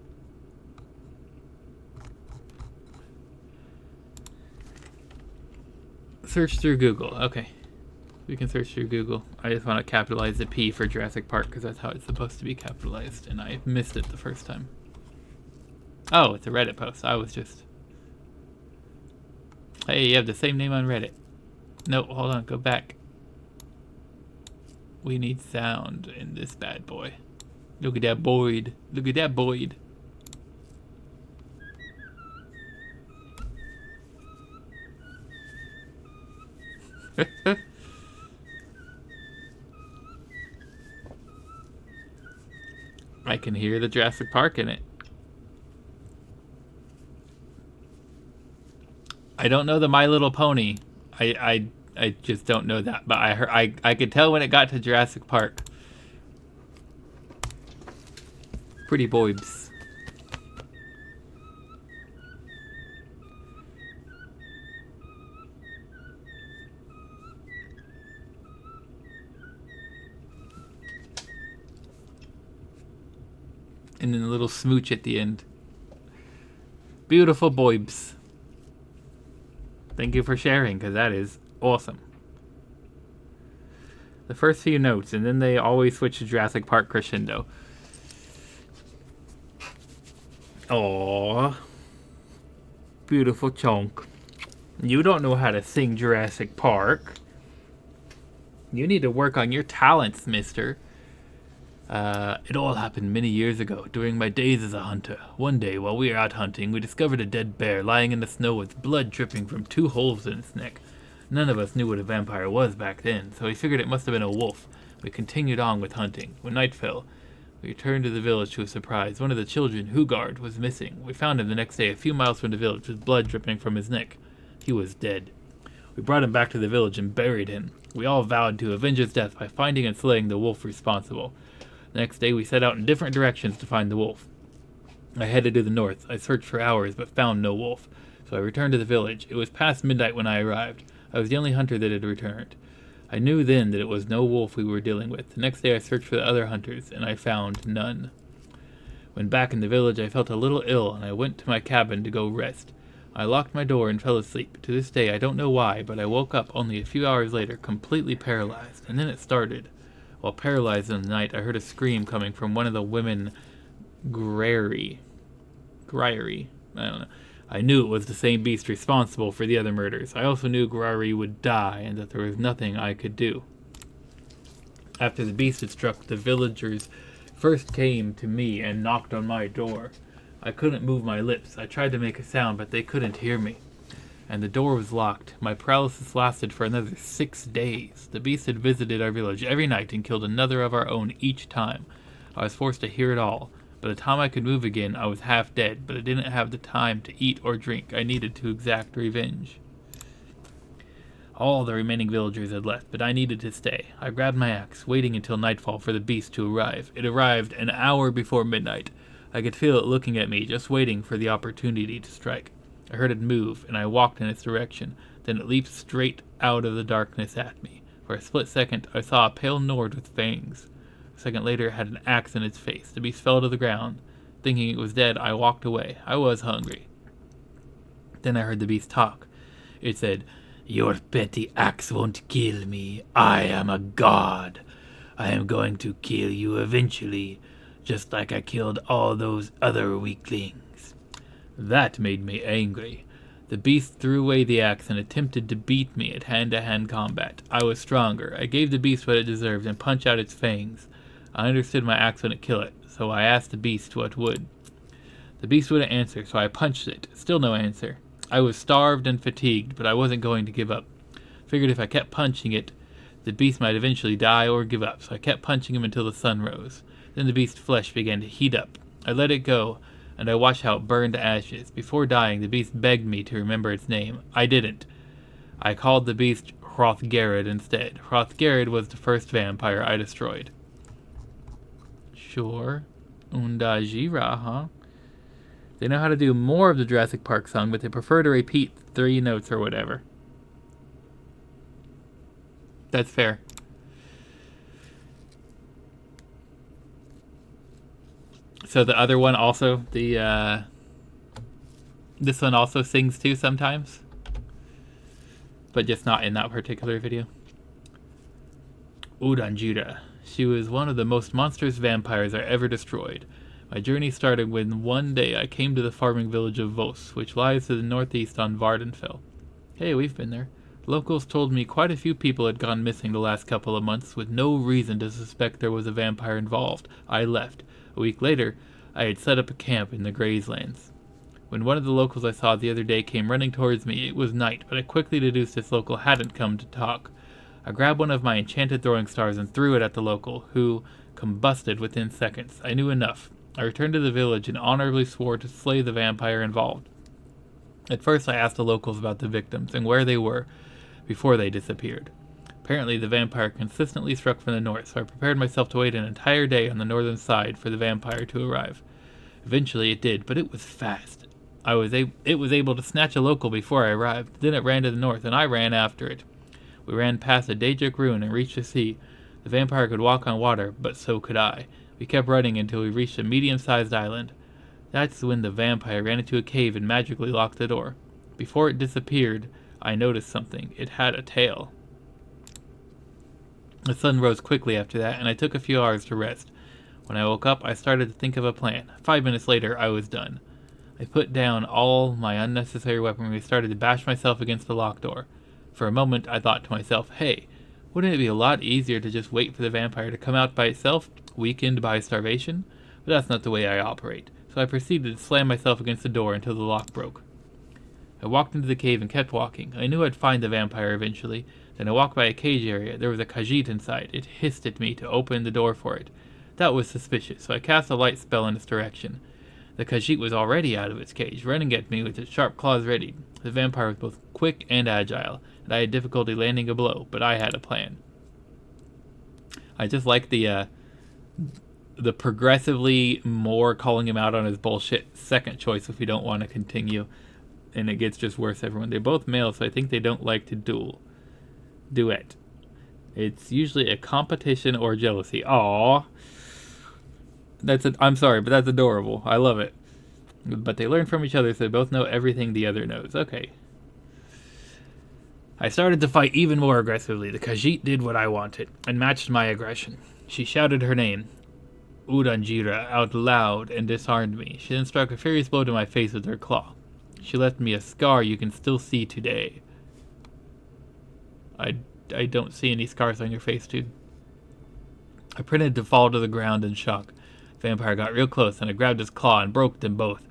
Search through Google. Okay. We can search through Google. I just want to capitalize the P for Jurassic Park because that's how it's supposed to be capitalized, and I missed it the first time. Oh, it's a Reddit post. I was just... Hey, you have the same name on Reddit. No, hold on. Go back. We need sound in this bad boy. Look at that Boyd. Look at that Boyd. I can hear the Jurassic Park in it. I don't know the My Little Pony. I I just don't know that. But I could tell when it got to Jurassic Park. Pretty boybs. And then a little smooch at the end. Beautiful boybs. Thank you for sharing, because that is awesome. The first few notes, and then they always switch to Jurassic Park crescendo. Aww. Beautiful chunk. You don't know how to sing Jurassic Park. You need to work on your talents, mister. It all happened many years ago, during my days as a hunter. One day, while we were out hunting, we discovered a dead bear lying in the snow with blood dripping from 2 holes in its neck. None of us knew what a vampire was back then, so we figured it must have been a wolf. We continued on with hunting. When night fell, we returned to the village to a surprise. One of the children, Hugard, was missing. We found him the next day a few miles from the village with blood dripping from his neck. He was dead. We brought him back to the village and buried him. We all vowed to avenge his death by finding and slaying the wolf responsible. The next day we set out in different directions to find the wolf. I headed to the north. I searched for hours but found no wolf, so I returned to the village. It was past midnight when I arrived. I was the only hunter that had returned. I knew then that it was no wolf we were dealing with. The next day I searched for the other hunters, and I found none. When back in the village I felt a little ill, and I went to my cabin to go rest. I locked my door and fell asleep. To this day I don't know why, but I woke up only a few hours later completely paralyzed, and then it started. While paralyzed in the night, I heard a scream coming from one of the women Griery. I don't know. I knew it was the same beast responsible for the other murders. I also knew Griery would die and that there was nothing I could do. After the beast had struck, the villagers first came to me and knocked on my door. I couldn't move my lips. I tried to make a sound, but they couldn't hear me. And the door was locked. My paralysis lasted for another 6 days. The beast had visited our village every night and killed another of our own each time. I was forced to hear it all. By the time I could move again, I was half dead, but I didn't have the time to eat or drink. I needed to exact revenge. All the remaining villagers had left, but I needed to stay. I grabbed my axe, waiting until nightfall for the beast to arrive. It arrived an hour before midnight. I could feel it looking at me, just waiting for the opportunity to strike. I heard it move, and I walked in its direction. Then it leaped straight out of the darkness at me. For a split second, I saw a pale Nord with fangs. A second later, it had an axe in its face. The beast fell to the ground. Thinking it was dead, I walked away. I was hungry. Then I heard the beast talk. It said, "Your petty axe won't kill me. I am a god. I am going to kill you eventually, just like I killed all those other weaklings." That made me angry. The beast threw away the axe and attempted to beat me at hand-to-hand combat. I was stronger. I gave the beast what it deserved and punched out its fangs. I understood my axe wouldn't kill it, so I asked the beast what would. The beast wouldn't answer, so I punched it. Still no answer. I was starved and fatigued, but I wasn't going to give up. Figured if I kept punching it, the beast might eventually die or give up, so I kept punching him until the sun rose. Then the beast's flesh began to heat up. I let it go, and I watched how it burned to ashes. Before dying, the beast begged me to remember its name. I didn't. I called the beast Hrothgarad instead. Hrothgarad was the first vampire I destroyed. Sure. Undajira, huh? They know how to do more of the Jurassic Park song, but they prefer to repeat 3 notes or whatever. That's fair. So the other one also, this one also sings too sometimes, but just not in that particular video. Udanjira. She was one of the most monstrous vampires I ever destroyed. My journey started when one day I came to the farming village of Vos, which lies to the northeast on Vardenfell. Hey, we've been there. Locals told me quite a few people had gone missing the last couple of months with no reason to suspect there was a vampire involved. I left. A week later, I had set up a camp in the Grazelands. When one of the locals I saw the other day came running towards me, it was night, but I quickly deduced this local hadn't come to talk. I grabbed one of my enchanted throwing stars and threw it at the local, who combusted within seconds. I knew enough. I returned to the village and honorably swore to slay the vampire involved. At first I asked the locals about the victims and where they were. before they disappeared. Apparently the vampire consistently struck from the north, so I prepared myself to wait an entire day on the northern side for the vampire to arrive. Eventually it did, but it was fast. It was able to snatch a local before I arrived. Then it ran to the north, and I ran after it. We ran past a Dahrk ruin and reached the sea. The vampire could walk on water, but so could I. We kept running until we reached a medium-sized island. That's when the vampire ran into a cave and magically locked the door. Before it disappeared, I noticed something. It had a tail. The sun rose quickly after that, and I took a few hours to rest. When I woke up, I started to think of a plan. 5 minutes later, I was done. I put down all my unnecessary weaponry and started to bash myself against the locked door. For a moment, I thought to myself, hey, wouldn't it be a lot easier to just wait for the vampire to come out by itself, weakened by starvation? But that's not the way I operate, so I proceeded to slam myself against the door until the lock broke. I walked into the cave and kept walking. I knew I'd find the vampire eventually. Then I walked by a cage area. There was a Khajiit inside. It hissed at me to open the door for it. That was suspicious, so I cast a light spell in its direction. The Khajiit was already out of its cage, running at me with its sharp claws ready. The vampire was both quick and agile, and I had difficulty landing a blow, but I had a plan. I just like the progressively more calling him out on his bullshit second choice if we don't want to continue, and it gets just worse everyone. They're both male, so I think they don't like to duet. It's usually a competition or jealousy. Aww. I'm sorry, but that's adorable. I love it. But they learn from each other, so they both know everything the other knows. Okay. I started to fight even more aggressively. The Khajiit did what I wanted, and matched my aggression. She shouted her name, Uranjira, out loud and disarmed me. She then struck a furious blow to my face with her claw. She left me a scar you can still see today. I don't see any scars on your face, dude. I pretended to fall to the ground in shock. The vampire got real close, and I grabbed his claw and broke them both.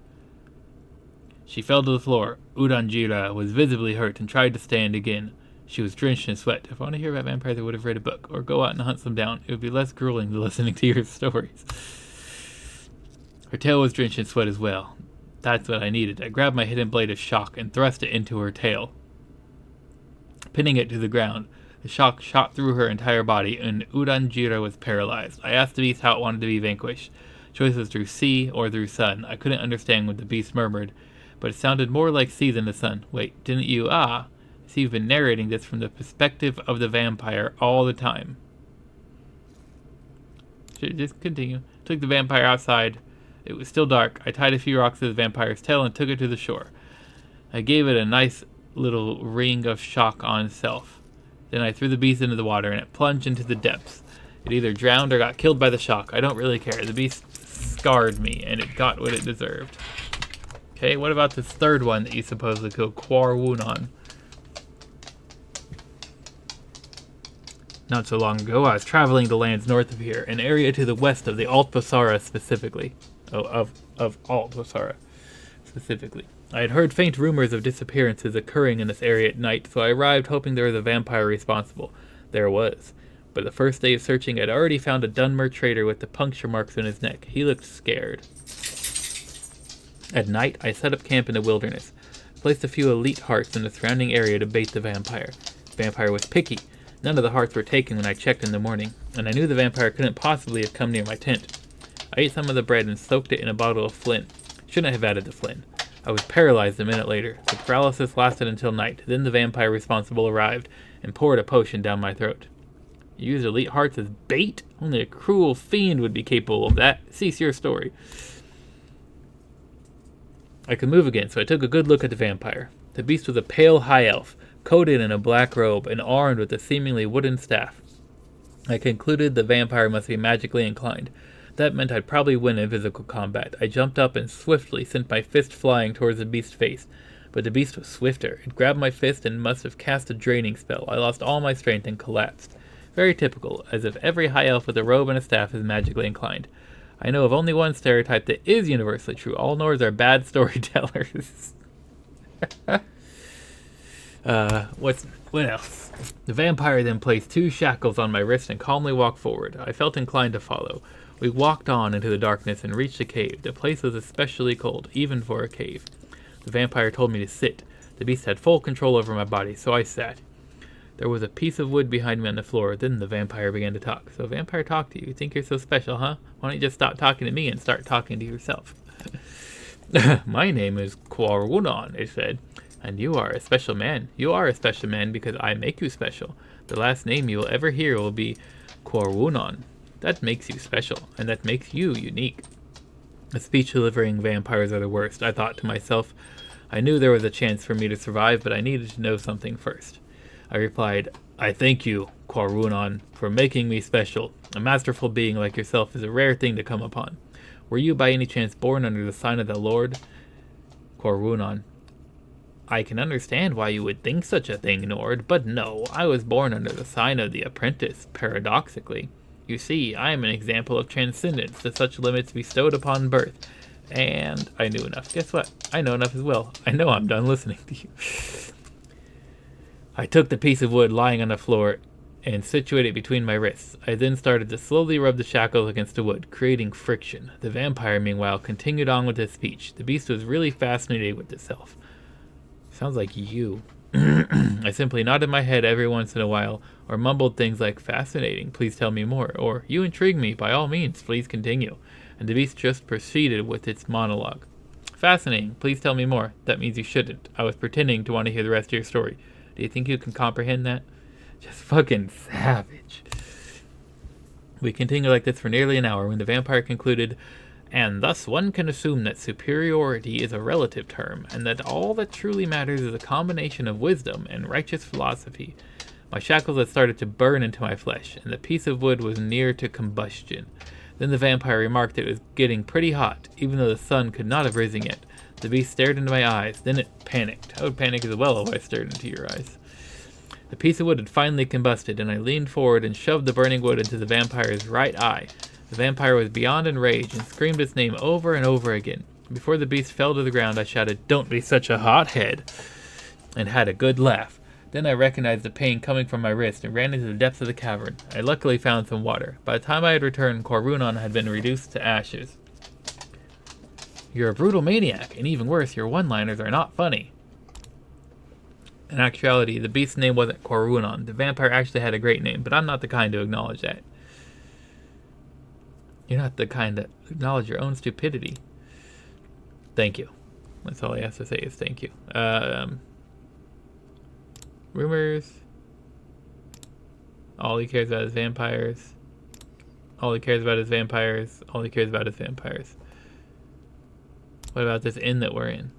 She fell to the floor. Uranjira was visibly hurt and tried to stand again. She was drenched in sweat. If I want to hear about vampires, I would have read a book, or go out and hunt them down. It would be less grueling than listening to your stories. Her tail was drenched in sweat as well. That's what I needed. I grabbed my hidden blade of shock and thrust it into her tail, pinning it to the ground. The shock shot through her entire body, and Uranjira was paralyzed. I asked the beast how it wanted to be vanquished. Choices through sea or through sun. I couldn't understand what the beast murmured, but it sounded more like sea than the sun. Wait, didn't you? I see you've been narrating this from the perspective of the vampire all the time. Should just continue. Took the vampire outside. It was still dark. I tied a few rocks to the vampire's tail and took it to the shore. I gave it a nice little ring of shock on self. Then I threw the beast into the water, and it plunged into the depths. It either drowned or got killed by the shock. I don't really care. The beast scarred me, and it got what it deserved. Okay, what about this third one that you supposedly killed Quarwun on? Not so long ago, I was traveling the lands north of here, an area to the west of the Altbasara specifically. Of Altbasara specifically. I had heard faint rumors of disappearances occurring in this area at night, so I arrived hoping there was a vampire responsible. There was. But the first day of searching, I'd already found a Dunmer trader with the puncture marks on his neck. He looked scared. At night, I set up camp in the wilderness. I placed a few elite hearts in the surrounding area to bait the vampire. The vampire was picky. None of the hearts were taken when I checked in the morning, and I knew the vampire couldn't possibly have come near my tent. I ate some of the bread and soaked it in a bottle of flint. Shouldn't have added the flint. I was paralyzed a minute later. The paralysis lasted until night. Then the vampire responsible arrived and poured a potion down my throat. You used elite hearts as bait? Only a cruel fiend would be capable of that. Cease your story. I could move again, so I took a good look at the vampire. The beast was a pale high elf, coated in a black robe and armed with a seemingly wooden staff. I concluded the vampire must be magically inclined. That meant I'd probably win in physical combat. I jumped up and swiftly sent my fist flying towards the beast's face. But the beast was swifter. It grabbed my fist and must have cast a draining spell. I lost all my strength and collapsed. Very typical, as if every high elf with a robe and a staff is magically inclined. I know of only one stereotype that is universally true. All Nords are bad storytellers. What else? The vampire then placed 2 shackles on my wrist and calmly walked forward. I felt inclined to follow. We walked on into the darkness and reached a cave. The place was especially cold, even for a cave. The vampire told me to sit. The beast had full control over my body, so I sat. There was a piece of wood behind me on the floor. Then the vampire began to talk. So a vampire talked to you. You think you're so special, huh? Why don't you just stop talking to me and start talking to yourself? My name is Quarwunon, it said. And you are a special man. You are a special man because I make you special. The last name you will ever hear will be Quarwunon. That makes you special, and that makes you unique. The speech-delivering vampires are the worst, I thought to myself. I knew there was a chance for me to survive, but I needed to know something first. I replied, I thank you, Quarwunon, for making me special. A masterful being like yourself is a rare thing to come upon. Were you by any chance born under the sign of the Lord? Quarwunon, I can understand why you would think such a thing, Nord, but no, I was born under the sign of the Apprentice, paradoxically. You see, I am an example of transcendence to such limits bestowed upon birth. And I knew enough. Guess what? I know enough as well. I know I'm done listening to you. I took the piece of wood lying on the floor and situated it between my wrists. I then started to slowly rub the shackles against the wood, creating friction. The vampire, meanwhile, continued on with his speech. The beast was really fascinated with itself. Sounds like you. I simply nodded my head every once in a while, or mumbled things like, fascinating, please tell me more, or, you intrigue me, by all means, please continue. And the beast just proceeded with its monologue. Fascinating, please tell me more. That means you shouldn't. I was pretending to want to hear the rest of your story. Do you think you can comprehend that? Just fucking savage. We continued like this for nearly an hour when the vampire concluded, and thus one can assume that superiority is a relative term, and that all that truly matters is a combination of wisdom and righteous philosophy. My shackles had started to burn into my flesh, and the piece of wood was near to combustion. Then the vampire remarked that it was getting pretty hot, even though the sun could not have risen yet. The beast stared into my eyes, then it panicked. I would panic as well if I stared into your eyes. The piece of wood had finally combusted, and I leaned forward and shoved the burning wood into the vampire's right eye. The vampire was beyond enraged and screamed its name over and over again. Before the beast fell to the ground, I shouted, "Don't be such a hothead," and had a good laugh. Then I recognized the pain coming from my wrist and ran into the depths of the cavern. I luckily found some water. By the time I had returned, Quarwunon had been reduced to ashes. You're a brutal maniac, and even worse, your one-liners are not funny. In actuality, the beast's name wasn't Quarwunon. The vampire actually had a great name, but I'm not the kind to acknowledge that. You're not the kind to acknowledge your own stupidity. Thank you. That's all he has to say is thank you. Rumors. All he cares about is vampires. All he cares about is vampires. All he cares about is vampires. What about this inn that we're in?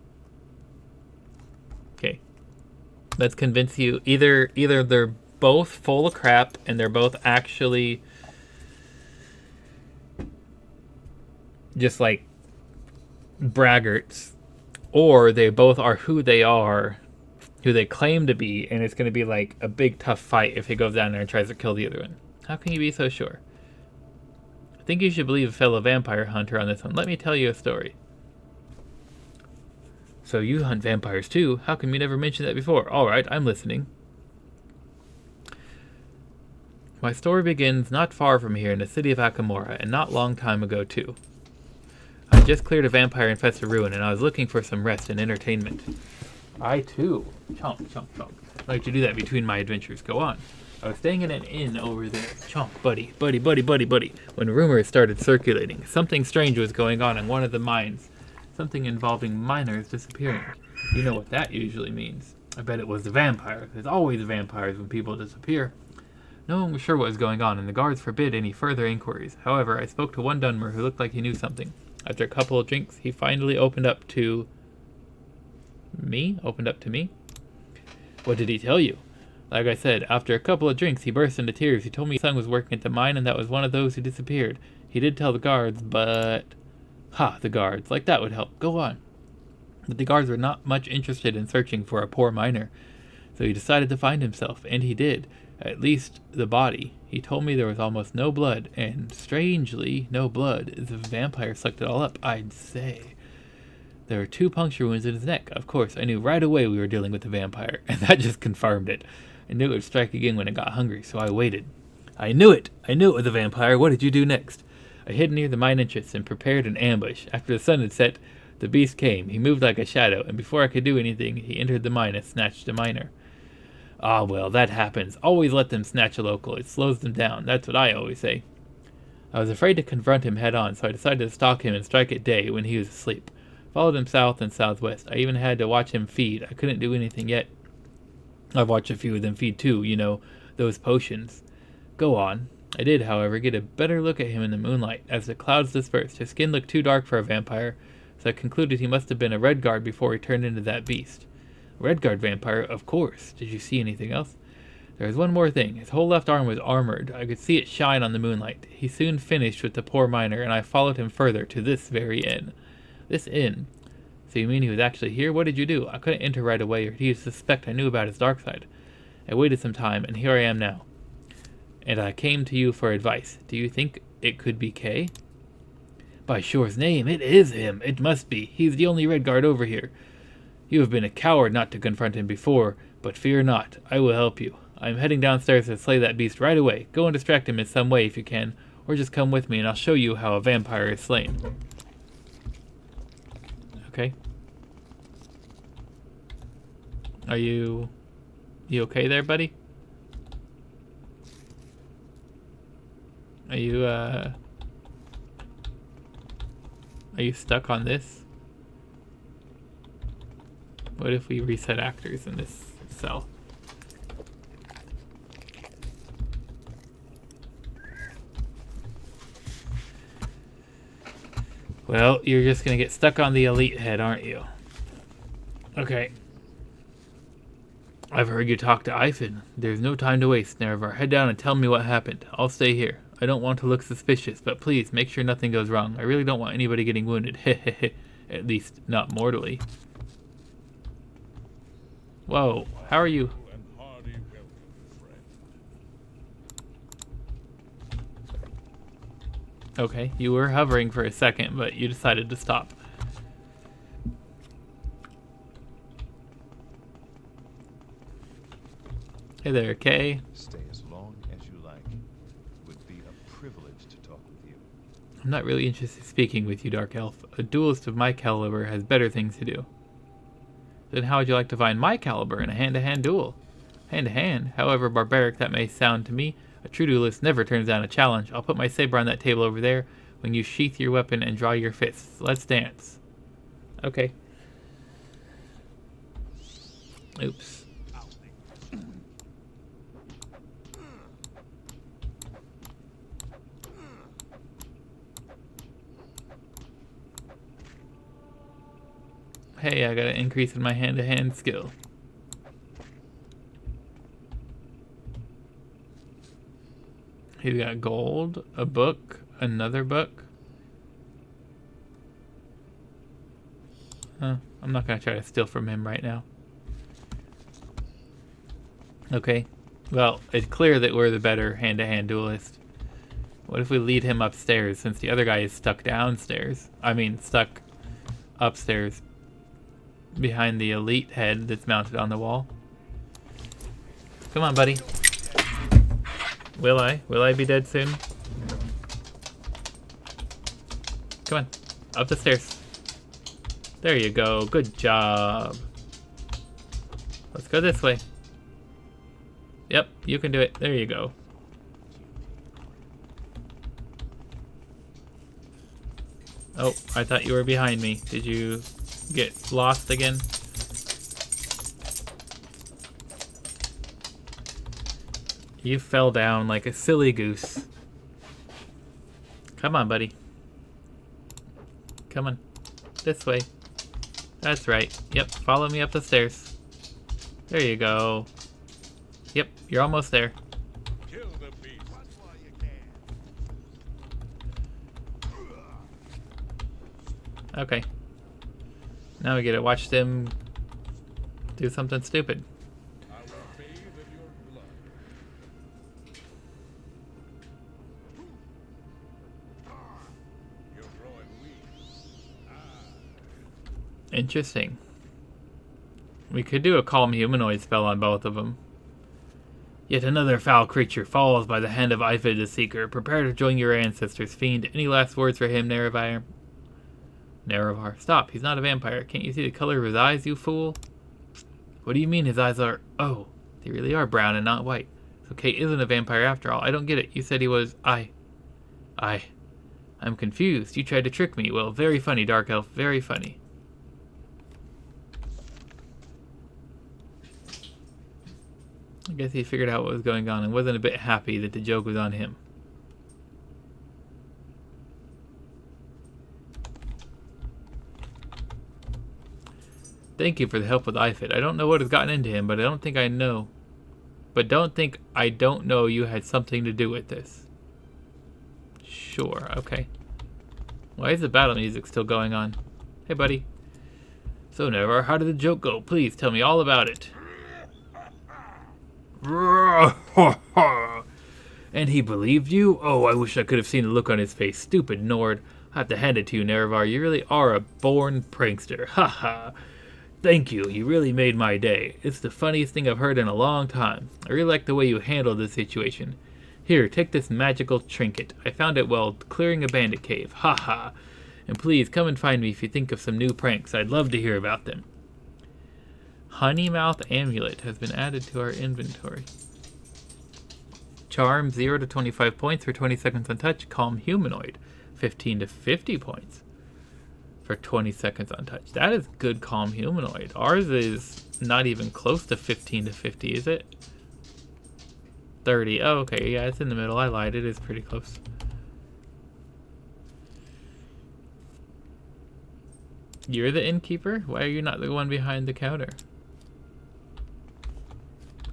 Okay. Let's convince you. Either they're both full of crap and they're both actually just like braggarts, or they both are who they are, who they claim to be, and it's going to be like a big tough fight if he goes down there and tries to kill the other one. How can you be so sure? I think you should believe a fellow vampire hunter on this one. Let me tell you a story. So you hunt vampires too? How come you never mentioned that before? Alright, I'm listening. My story begins not far from here in the city of Akamora, and not long time ago too. I just cleared a vampire-infested ruin, and I was looking for some rest and entertainment. I too. Chomp, chomp, chomp. I like to do that between my adventures. Go on. I was staying in an inn over there. Chomp, buddy, buddy, buddy, buddy, buddy. When rumors started circulating, something strange was going on in one of the mines. Something involving miners disappearing. You know what that usually means. I bet it was the vampire. There's always vampires when people disappear. No one was sure what was going on, and the guards forbid any further inquiries. However, I spoke to one Dunmer who looked like he knew something. After a couple of drinks, he finally opened up to me? What did he tell you? Like I said, after a couple of drinks, he burst into tears. He told me his son was working at the mine, and that was one of those who disappeared. He did tell the guards, but... Ha, the guards. Like that would help. Go on. But the guards were not much interested in searching for a poor miner. So he decided to find himself, and he did. At least the body. He told me there was almost no blood, and strangely, no blood. The vampire sucked it all up, I'd say. There were 2 puncture wounds in his neck. Of course, I knew right away we were dealing with the vampire, and that just confirmed it. I knew it would strike again when it got hungry, so I waited. I knew it! I knew it was a vampire. What did you do next? I hid near the mine entrance and prepared an ambush. After the sun had set, the beast came. He moved like a shadow, and before I could do anything, he entered the mine and snatched a miner. Ah, well, that happens. Always let them snatch a local. It slows them down. That's what I always say. I was afraid to confront him head on, so I decided to stalk him and strike at day when he was asleep. Followed him south and southwest. I even had to watch him feed. I couldn't do anything yet. I've watched a few of them feed too, you know, those potions. Go on. I did, however, get a better look at him in the moonlight. As the clouds dispersed, his skin looked too dark for a vampire, so I concluded he must have been a Redguard before he turned into that beast. Redguard vampire, of course. Did you see anything else? There was one more thing. His whole left arm was armored. I could see it shine on the moonlight. He soon finished with the poor miner, and I followed him further to this very inn. This inn? So you mean he was actually here? What did you do? I couldn't enter right away, or he'd suspect I knew about his dark side. I waited some time, and here I am now. And I came to you for advice. Do you think it could be Kay? By Shore's name, it is him. It must be. He's the only Redguard over here. You have been a coward not to confront him before, but fear not. I will help you. I'm heading downstairs to slay that beast right away. Go and distract him in some way if you can, or just come with me and I'll show you how a vampire is slain. Okay. Are you okay there, buddy? Are you stuck on this? What if we reset actors in this cell? Well, you're just gonna get stuck on the elite head, aren't you? Okay. I've heard you talk to Ivan. There's no time to waste, Nerevar. Head down and tell me what happened. I'll stay here. I don't want to look suspicious, but please make sure nothing goes wrong. I really don't want anybody getting wounded. Hehehe. At least, not mortally. Whoa, how are you? Okay, you were hovering for a second, but you decided to stop. Hey there, Kay. Stay as long as you like. It would be a privilege to talk with you. I'm not really interested in speaking with you, Dark Elf. A duelist of my caliber has better things to do. Then how would you like to find my caliber in a hand-to-hand duel? Hand-to-hand? However barbaric that may sound to me, a true duelist never turns down a challenge. I'll put my saber on that table over there when you sheath your weapon and draw your fists. Let's dance. Okay. Oops. Hey, I got an increase in my hand-to-hand skill. He's got gold, a book, another book. I'm not going to try to steal from him right now. Okay. Well, it's clear that we're the better hand-to-hand duelist. What if we lead him upstairs since the other guy is stuck downstairs? I mean, stuck upstairs behind the elite head that's mounted on the wall. Come on, buddy. Will I? Will I be dead soon? Come on. Up the stairs. There you go. Good job. Let's go this way. Yep, you can do it. There you go. Oh, I thought you were behind me. Did you get lost again? You fell down like a silly goose. Come on, buddy. Come on. This way. That's right. Yep, follow me up the stairs. There you go. Yep, you're almost there. Kill the beast. While you can. Okay. Now we get to watch them do something stupid. I will bathe in your blood. You're growing weak. Interesting. We could do a calm humanoid spell on both of them. Yet another foul creature falls by the hand of Ivan the Seeker. Prepare to join your ancestors, fiend. Any last words for him, Nerevar? Nerevar. Stop, he's not a vampire. Can't you see the color of his eyes, you fool? What do you mean his eyes are... Oh, They really are brown and not white. So Kate isn't a vampire after all. I don't get it. You said he was... I'm confused. You tried to trick me. Well, very funny, Dark Elf. Very funny. I guess he figured out what was going on and wasn't a bit happy that the joke was on him. Thank you for the help with iFit. I don't know what has gotten into him, but I don't think I know. But don't think I don't know you had something to do with this. Sure, okay. Why is the battle music still going on? Hey, buddy. So, Never, how did the joke go? Please tell me all about it. And he believed you? Oh, I wish I could have seen the look on his face. Stupid Nord. I have to hand it to you, Nerevar. You really are a born prankster. Ha. Thank you. You really made my day. It's the funniest thing I've heard in a long time. I really like the way you handled this situation. Here, take this magical trinket. I found it while clearing a bandit cave. Ha. And please come and find me if you think of some new pranks. I'd love to hear about them. Honeymouth Amulet has been added to our inventory. Charm 0 to 25 points for 20 seconds on touch. Calm Humanoid 15 to 50 points for 20 seconds on touch. That is good Calm Humanoid. Ours is not even close to 15 to 50, is it? 30. Oh, okay. Yeah, it's in the middle. I lied. It is pretty close. You're the innkeeper? Why are you not the one behind the counter?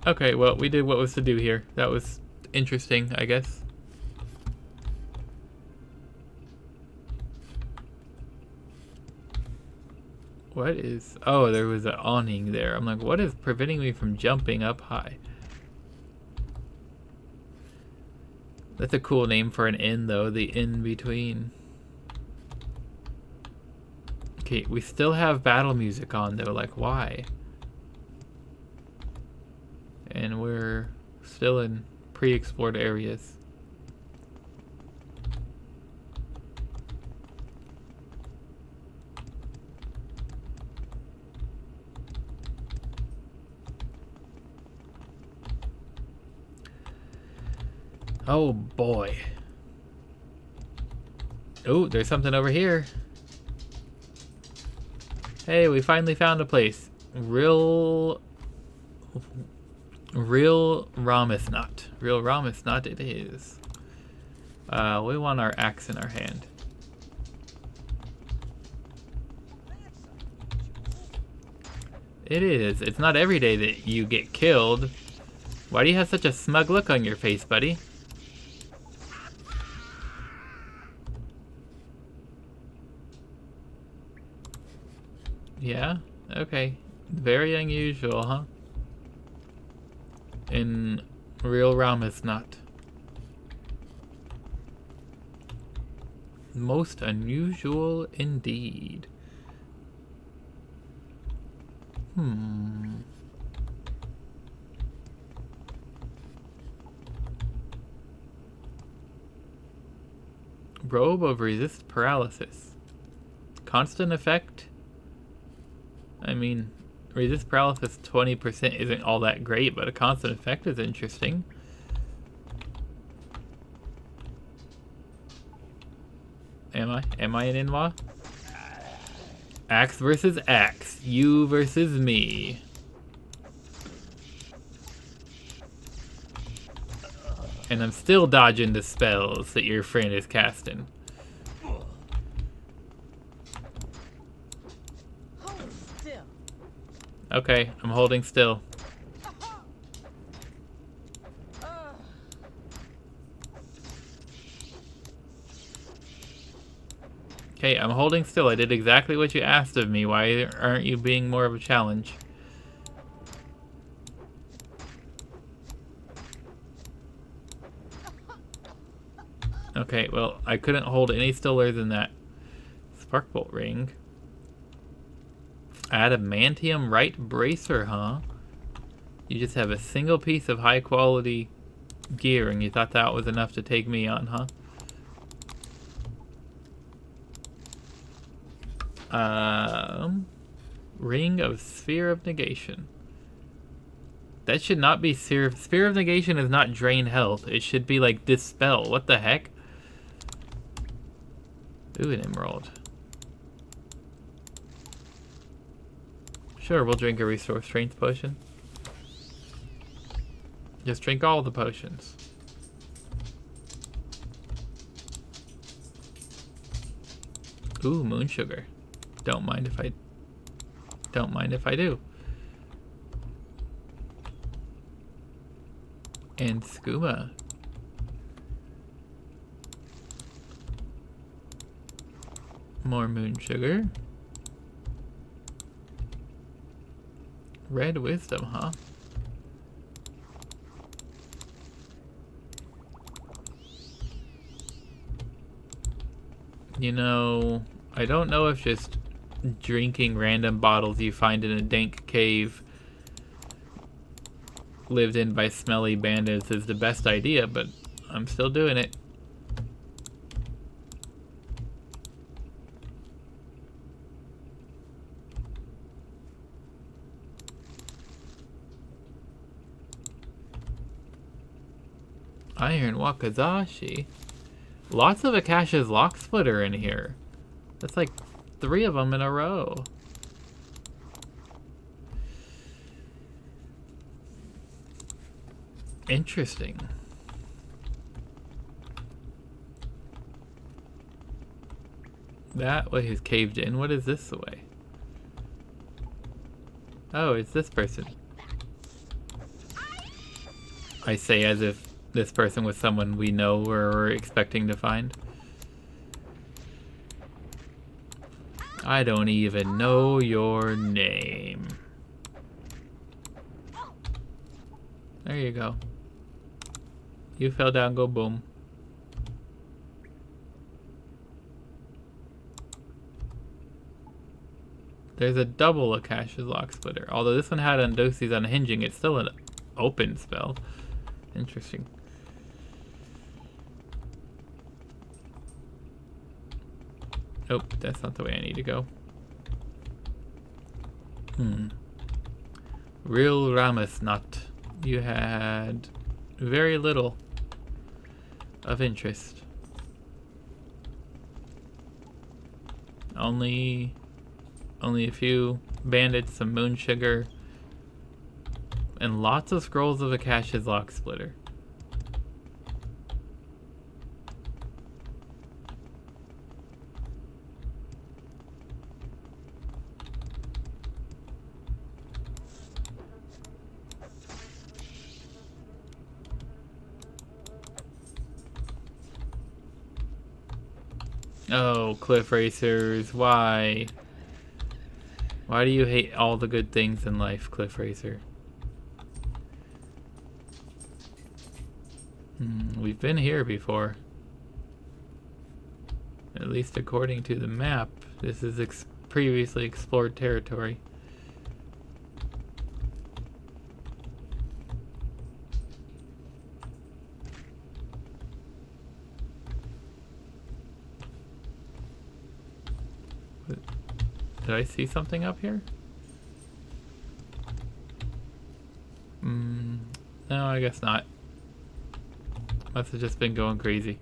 Okay, well, we did what was to do here. That was interesting, I guess. What is... Oh, there was an awning there. I'm like, what is preventing me from jumping up high? That's a cool name for an inn, though. The in-between. Okay, we still have battle music on, though. Like, why? And we're still in pre-explored areas. Oh boy. Oh, there's something over here. Hey, we finally found a place. Real Ramithnot. Real Ramithnot it is. We want our axe in our hand. It is. It's not every day that you get killed. Why do you have such a smug look on your face, buddy? Yeah? Okay. Very unusual, huh? In real Ramithnot. Most unusual indeed. Robe of Resist Paralysis. Constant effect? I mean, resist paralysis 20% isn't all that great, but a constant effect is interesting. Am I an Inwa? Axe versus axe. You versus me. And I'm still dodging the spells that your friend is casting. Okay, I'm holding still. Okay, I'm holding still. I did exactly what you asked of me. Why aren't you being more of a challenge? Okay, well, I couldn't hold any stiller than that. Sparkbolt ring. Adamantium right bracer, huh? You just have a single piece of high quality gear and you thought that was enough to take me on, huh? Ring of Sphere of Negation. That should not be Spear of Negation is not drain health. It should be like Dispel. What the heck? Ooh, an emerald. Sure, we'll drink a Restore Strength potion. Just drink all the potions. Ooh, moon sugar. Don't mind if I do. And skooma. More moon sugar. Red wisdom, huh? You know, I don't know if just drinking random bottles you find in a dank cave lived in by smelly bandits is the best idea, but I'm still doing it. Iron Wakazashi. Lots of Akasha's Lock Splitter in here. That's like 3 of them in a row. Interesting. That way is caved in. What is this way? Oh, it's this person. I say as if this person was someone we know or we're expecting to find. I don't even know your name. There you go. You fell down, go boom. There's a double Akasha's Lock Splitter. Although this one had Undosi's Unhinging, it's still an open spell. Interesting. Oh, that's not the way I need to go. Real Ramasnut. You had very little of interest. Only a few bandits, some moon sugar, and lots of scrolls of Akasha's Lock Splitter. Oh, cliff racers, why? Why do you hate all the good things in life, Cliff Racer? We've been here before. At least according to the map, this is previously explored territory. Did I see something up here? No, I guess not. Must have just been going crazy.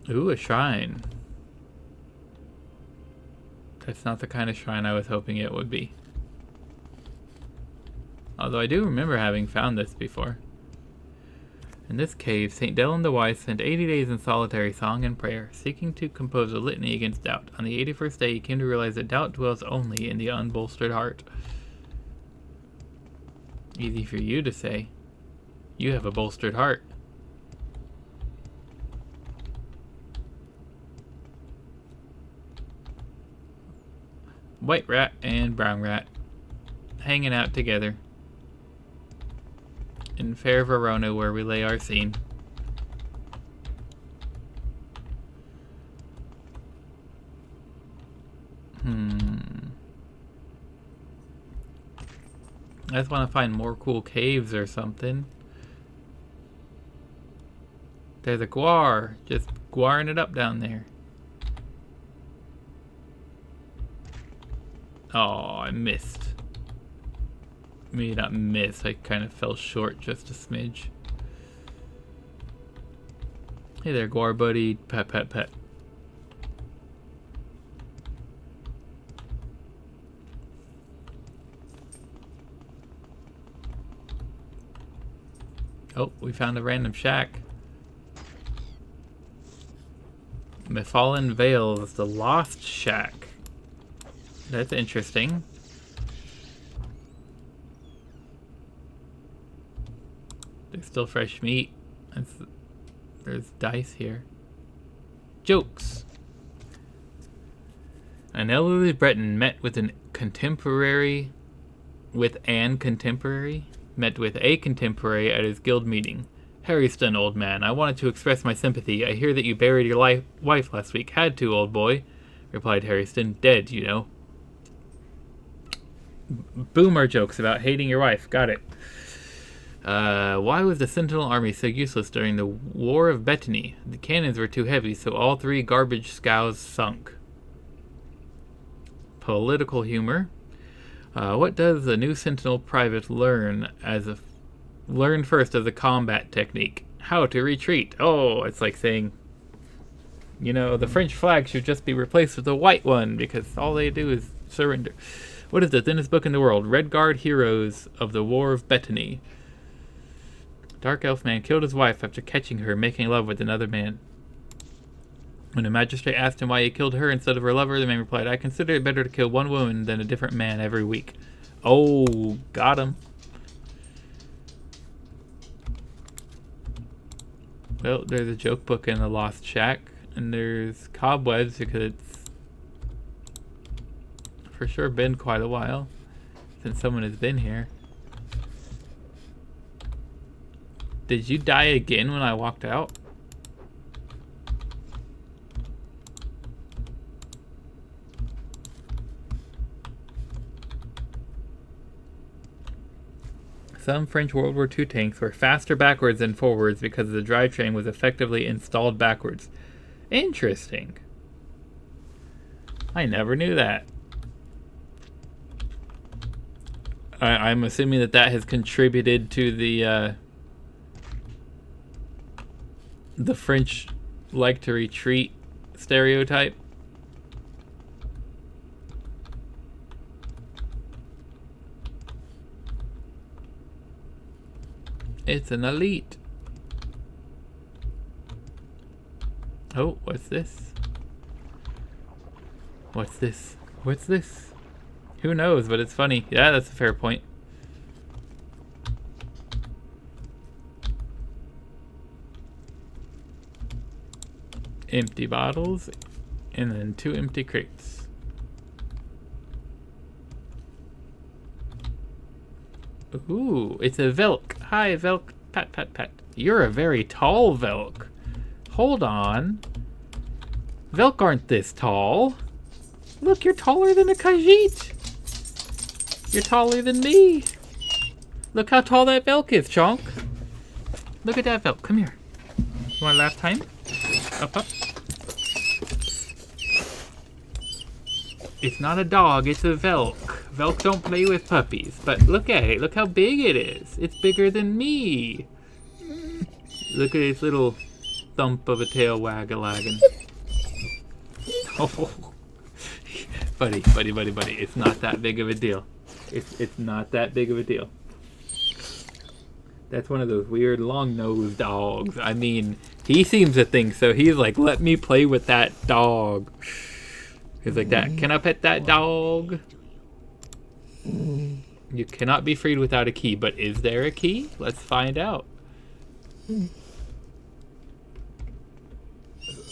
Ooh, a shrine. That's not the kind of shrine I was hoping it would be. Although I do remember having found this before. In this cave, St. Dylan the Wise spent 80 days in solitary song and prayer, seeking to compose a litany against doubt. On the 81st day, he came to realize that doubt dwells only in the unbolstered heart. Easy for you to say. You have a bolstered heart. White rat and brown rat hanging out together in fair Verona, where we lay our scene. I just want to find more cool caves or something. There's a guar. Just guaring it up down there. Oh, I missed. Maybe not missed. I kind of fell short just a smidge. Hey there, guar buddy. Pet, pet, pet. Oh, we found a random shack. Fallen Vales, the Lost Shack. That's interesting. There's still fresh meat. There's dice here. Jokes. An elderly Breton met with a contemporary at his guild meeting. Harryston, old man, I wanted to express my sympathy. I hear that you buried your wife last week. Had to, old boy, replied Harryston. Dead, you know. Boomer jokes about hating your wife. Got it. Why was the Sentinel army so useless during the War of Bettany? The cannons were too heavy, so all 3 garbage scows sunk. Political humor. What does the new Sentinel private learn first as a combat technique? How to retreat. Oh, it's like saying, you know, the French flag should just be replaced with a white one because all they do is surrender. What is the thinnest book in the world? Red Guard Heroes of the War of Bettany. Dark elf man killed his wife after catching her making love with another man. When a magistrate asked him why he killed her instead of her lover, the man replied, I consider it better to kill one woman than a different man every week. Oh, got him. Well, there's a joke book in the Lost Shack, and there's cobwebs because it's for sure been quite a while since someone has been here. Did you die again when I walked out? Some French World War II tanks were faster backwards than forwards because the drivetrain was effectively installed backwards. Interesting. I never knew that. I'm assuming that has contributed to the French like to retreat stereotype. It's an elite. Oh, what's this? What's this? What's this? Who knows, but it's funny. Yeah, that's a fair point. Empty bottles, and then 2 empty crates. Ooh, it's a Velk. Hi, Velk. Pat, pat, pat. You're a very tall Velk. Hold on. Velk aren't this tall. Look, you're taller than a Khajiit. You're taller than me. Look how tall that Velk is, Chonk. Look at that Velk. Come here. You want a last time? Up, up. It's not a dog, it's a Velk. Velk don't play with puppies, but look at it. Look how big it is. It's bigger than me. Look at its little thump of a tail wag-a-lagging. Oh, buddy. It's not that big of a deal. It's not that big of a deal. That's one of those weird long-nosed dogs. I mean, he seems to think so. He's like, let me play with that dog. He's like that. Can I pet that dog? You cannot be freed without a key, but is there a key? Let's find out.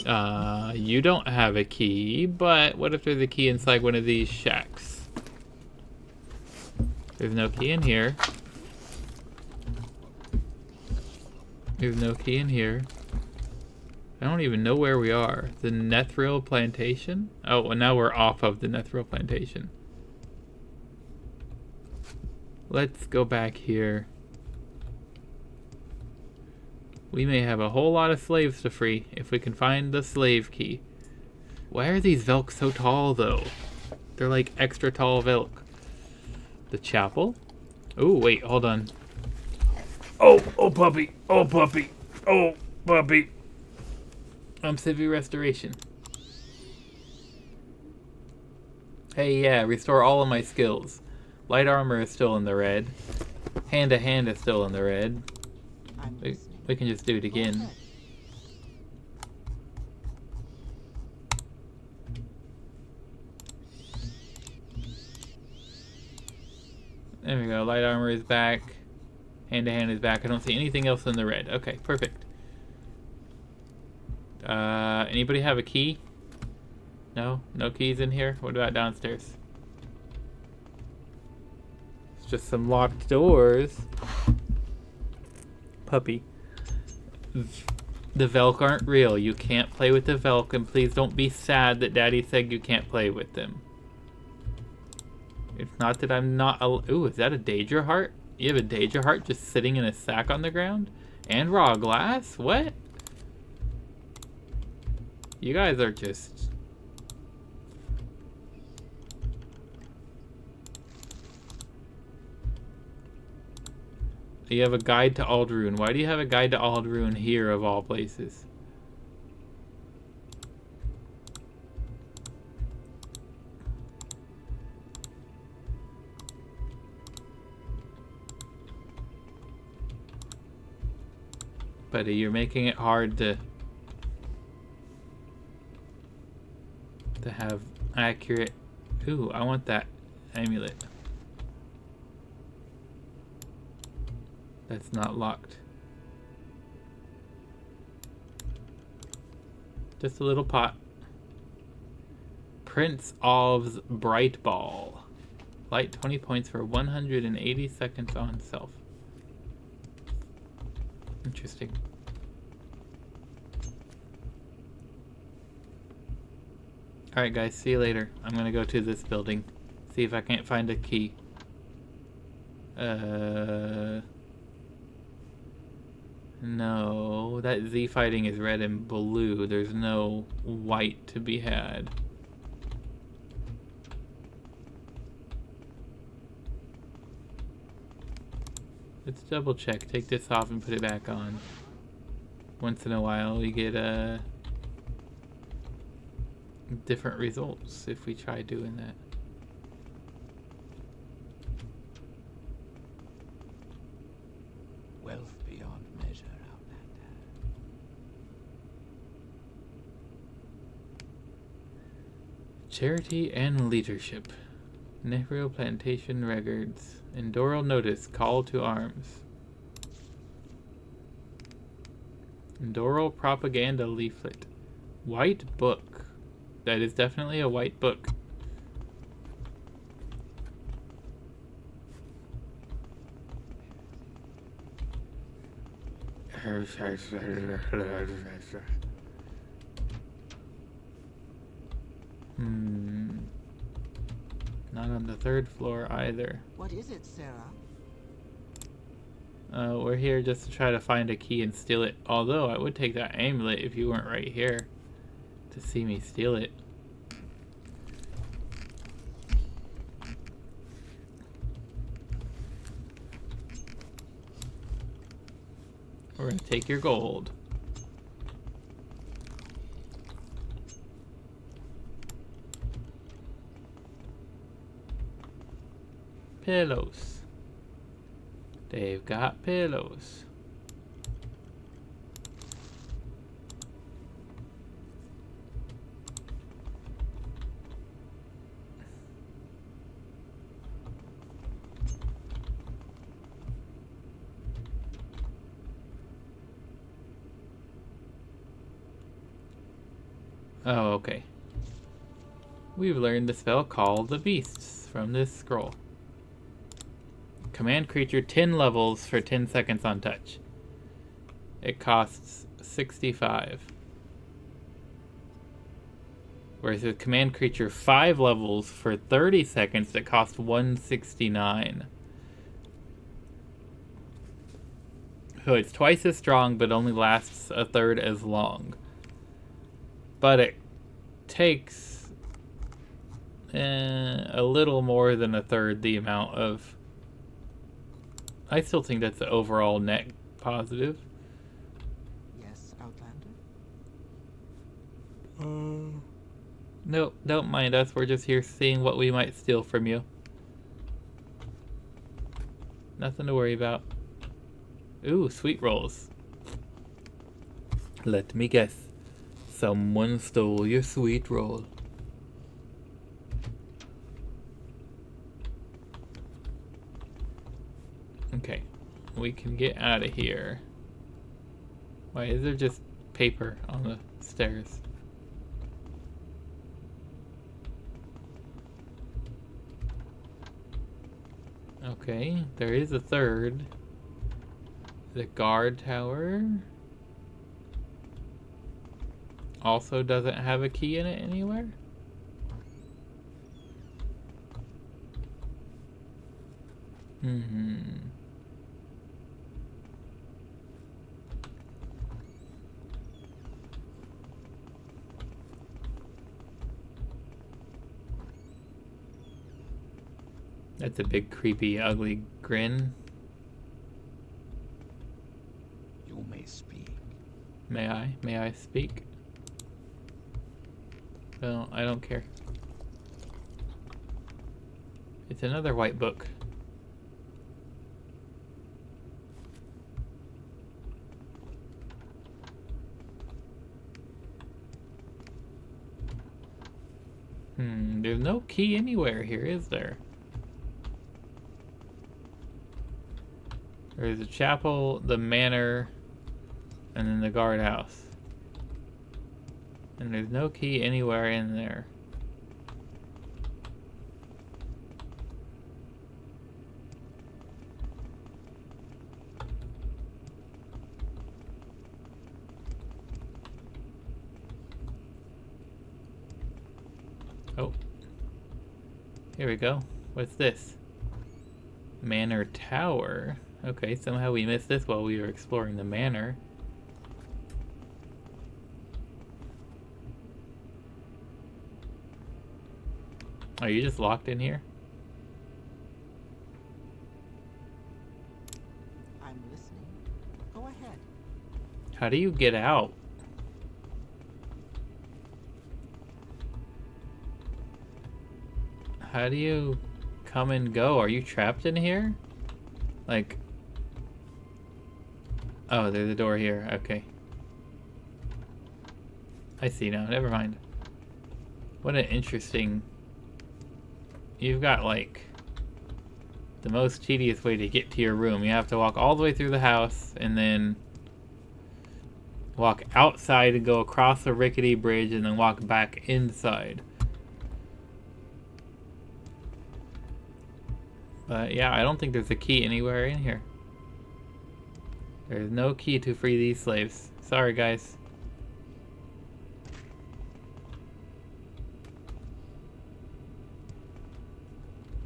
You don't have a key, but what if there's a key inside one of these shacks? There's no key in here. There's no key in here. I don't even know where we are. The Nethril Plantation? Oh, and now we're off of the Nethril Plantation. Let's go back here. We may have a whole lot of slaves to free if we can find the slave key. Why are these Velk so tall, though? They're like extra tall Velk. The chapel? Oh, wait, hold on. Oh, puppy. Oh, puppy. Oh, puppy. Civi Restoration. Hey, yeah, restore all of my skills. Light armor is still in the red. Hand to hand is still in the red. We can just do it again. There we go. Light armor is back. Hand to hand is back. I don't see anything else in the red. Okay, perfect. Anybody have a key? No? No keys in here? What about downstairs? It's just some locked doors. Puppy. The Velk aren't real. You can't play with the Velk, and please don't be sad that Daddy said you can't play with them. It's not that I'm not... Ooh, is that a Daedra heart? You have a Daedra heart just sitting in a sack on the ground? And raw glass? What? You guys are just... You have a guide to Aldruin. Why do you have a guide to Aldruin here, of all places? Buddy, you're making it hard to have accurate... Ooh, I want that amulet. That's not locked. Just a little pot. Prince Alv's Bright Ball. Light 20 points for 180 seconds on self. Interesting. Alright guys, see you later. I'm gonna go to this building. See if I can't find a key. No, that Z fighting is red and blue. There's no white to be had. Let's double check. Take this off and put it back on. Once in a while we get different results if we try doing that. Wealth beyond measure, Outlander. Charity and leadership. Tamriel Plantation records. Endoral notice. Call to arms. Endoral propaganda leaflet. White book. That is definitely a white book. Not on the third floor either. What is it, Sarah? We're here just to try to find a key and steal it. Although I would take that amulet if you weren't right here to see me steal it. We're gonna take your gold. Pillows. They've got pillows. Oh, okay. We've learned the spell Call the Beasts from this scroll. Command creature 10 levels for 10 seconds on touch. It costs 65. Whereas the command creature 5 levels for 30 seconds that cost 169. So it's twice as strong, but only lasts a third as long. But it takes a little more than a third the amount of... I still think that's the overall net positive. Yes, Outlander? Nope, don't mind us. We're just here seeing what we might steal from you. Nothing to worry about. Ooh, sweet rolls. Let me guess. Someone stole your sweet roll. Okay, we can get out of here. Why is there just paper on the stairs? Okay, there is a third. The guard tower also doesn't have a key in it anywhere. That's a big, creepy, ugly grin. You may speak. May I? May I speak? No, I don't care. It's another white book. There's no key anywhere here, is there? There's a chapel, the manor, and then the guardhouse. And there's no key anywhere in there. Oh. Here we go. What's this? Manor Tower. Okay, somehow we missed this while we were exploring the manor. Are you just locked in here? I'm listening. Go ahead. How do you get out? How do you come and go? Are you trapped in here? Like... Oh, there's a door here. Okay. I see now. Never mind. What an interesting... You've got, like, the most tedious way to get to your room. You have to walk all the way through the house and then walk outside and go across a rickety bridge and then walk back inside. But yeah, I don't think there's a key anywhere in here. There's no key to free these slaves. Sorry, guys.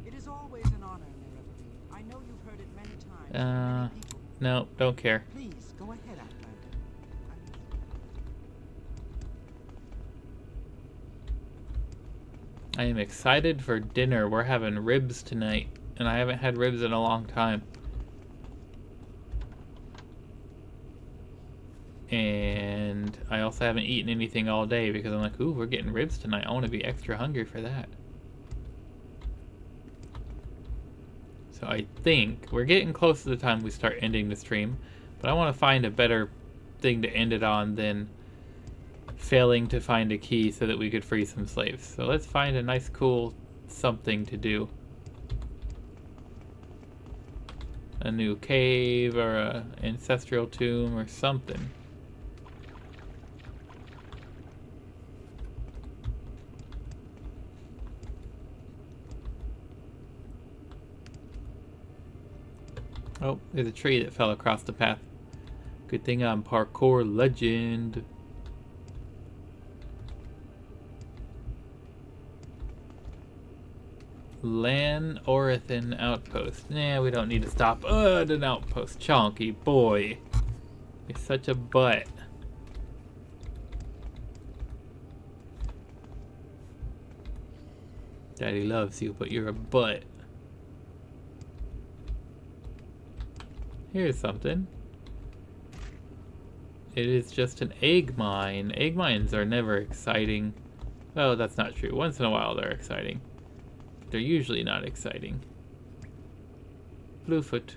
It is always an honor, Morrowind. I know you've heard it many times. Many people. No, don't care. Please, go ahead, Outlander. I am excited for dinner. We're having ribs tonight, and I haven't had ribs in a long time. And I also haven't eaten anything all day because I'm like, ooh, we're getting ribs tonight. I want to be extra hungry for that. So I think we're getting close to the time we start ending the stream, but I want to find a better thing to end it on than failing to find a key so that we could free some slaves. So let's find a nice, cool something to do. A new cave or a ancestral tomb or something. Oh, there's a tree that fell across the path. Good thing I'm parkour legend. Lan Orathan outpost. Nah, we don't need to stop at an outpost. Chonky boy. You're such a butt. Daddy loves you, but you're a butt. Here's something. It is just an egg mine. Egg mines are never exciting. Well, that's not true. Once in a while they're exciting. They're usually not exciting. Bluefoot.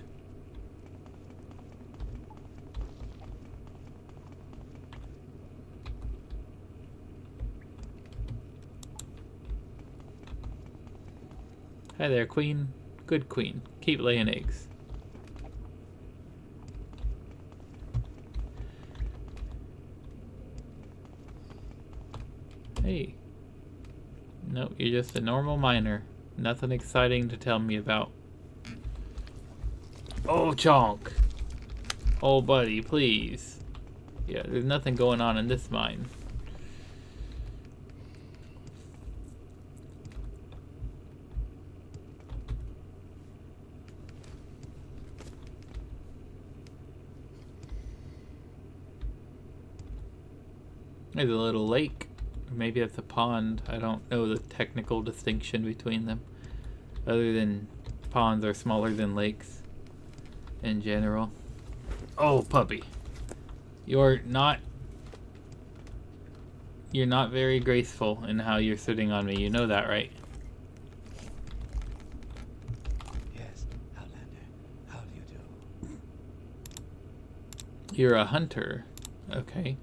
Hi there, queen. Good queen. Keep laying eggs. Hey. No, you're just a normal miner. Nothing exciting to tell me about. Oh, chonk! Oh, buddy, please. Yeah, there's nothing going on in this mine. There's a little lake. Or maybe that's a pond. I don't know the technical distinction between them. Other than ponds are smaller than lakes in general. Oh, puppy. You're not very graceful in how you're sitting on me. You know that, right? Yes, Outlander. How do you do? You're a hunter. Okay.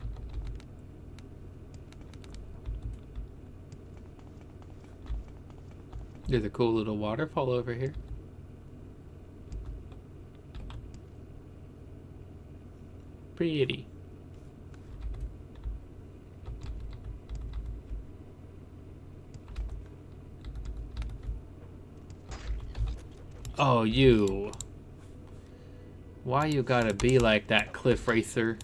There's a cool little waterfall over here. Pretty. Oh, you. Why you gotta be like that, Cliff Racer?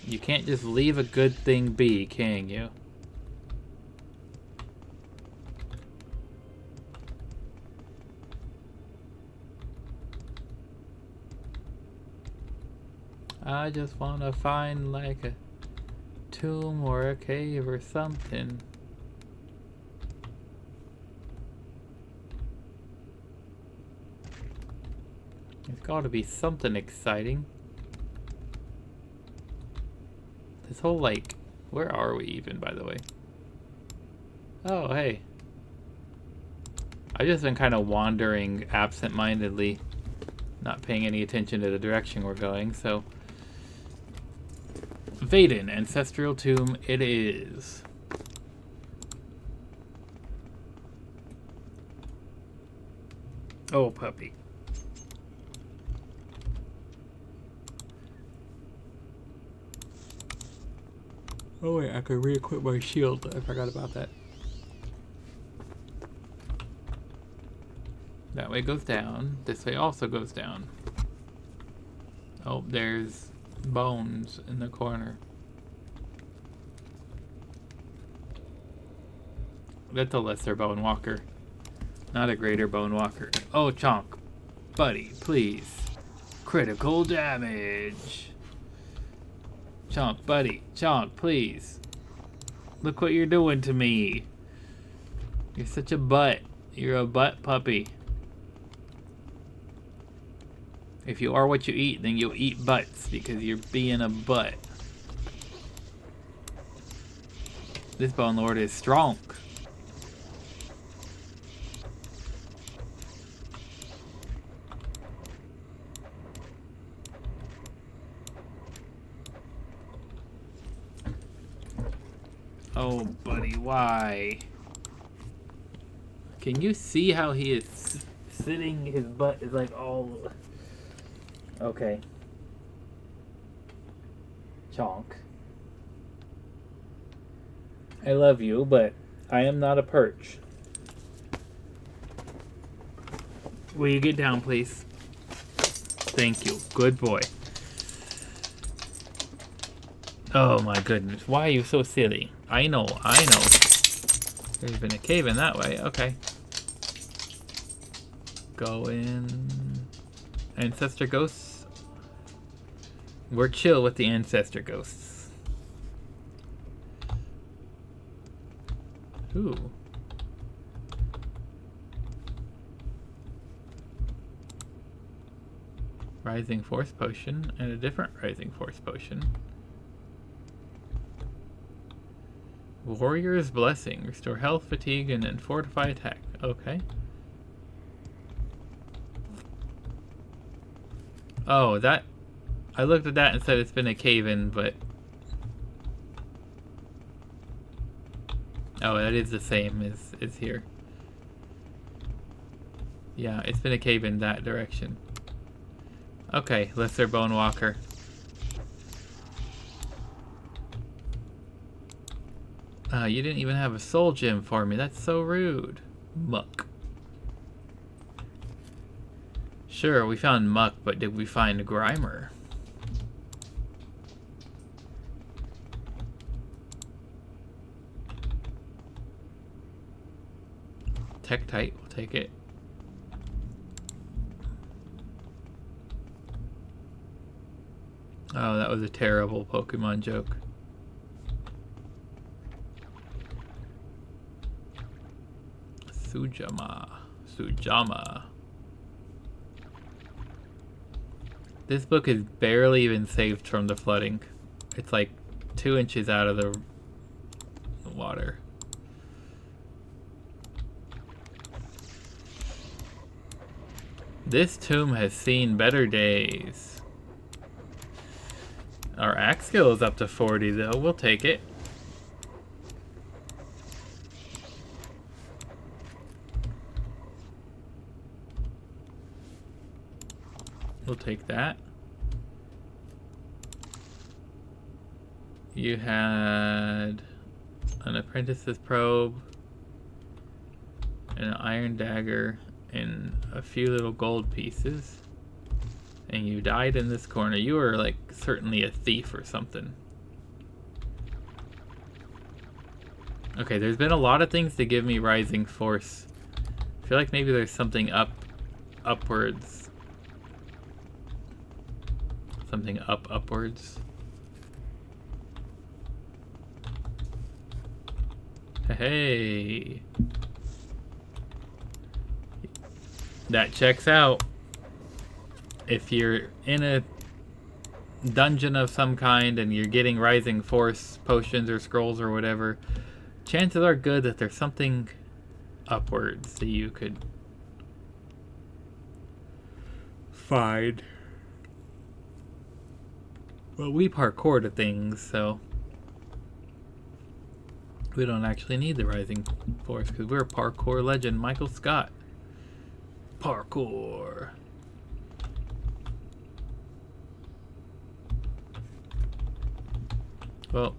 You can't just leave a good thing be, can you? I just wanna find like a tomb or a cave or something. There's gotta be something exciting. This whole like, where are we even, by the way? Oh, hey. I've just been kind of wandering absent-mindedly, not paying any attention to the direction we're going, so... Vaden, Ancestral Tomb it is. Oh, puppy. Oh wait, I could re-equip my shield. I forgot about that. That way goes down. This way also goes down. Oh, there's bones in the corner. That's a lesser bone walker, not a greater bone walker. Oh, chonk. Buddy, please. Critical damage. Chonk, buddy. Chonk, please. Look what you're doing to me. You're such a butt. You're a butt puppy. If you are what you eat, then you'll eat butts because you're being a butt. This Bone Lord is strong. Oh, buddy, why? Can you see how he is sitting? His butt is like all... Okay. Chonk. I love you, but I am not a perch. Will you get down, please? Thank you. Good boy. Oh my goodness. Why are you so silly? I know. There's been a cave in that way. Okay. Go in. Ancestor Ghosts. We're chill with the ancestor ghosts. Ooh. Rising Force Potion and a different Rising Force Potion. Warrior's Blessing. Restore health, fatigue, and then fortify attack. Okay. Oh, that... I looked at that and said it's been a cave-in, but... Oh, that is the same as here. Yeah, it's been a cave-in that direction. Okay, Lesser Bone Walker. You didn't even have a soul gem for me. That's so rude. Muck. Sure, we found Muck, but did we find Grimer? Tektite, we'll take it. Oh, that was a terrible Pokemon joke. Sujama. This book is barely even saved from the flooding. It's like 2 inches out of the water. This tomb has seen better days. Our axe skill is up to 40 though. We'll take it. We'll take that. You had an apprentice's probe, and an iron dagger, and a few little gold pieces. And you died in this corner. You were like certainly a thief or something. Okay, there's been a lot of things to give me rising force. I feel like maybe there's something upwards. Something upwards. Hey. That checks out. If you're in a dungeon of some kind and you're getting rising force potions or scrolls or whatever, chances are good that there's something upwards that you could find. Well, we parkour to things, so we don't actually need the rising force because we're a parkour legend, Michael Scott. Parkour. Well,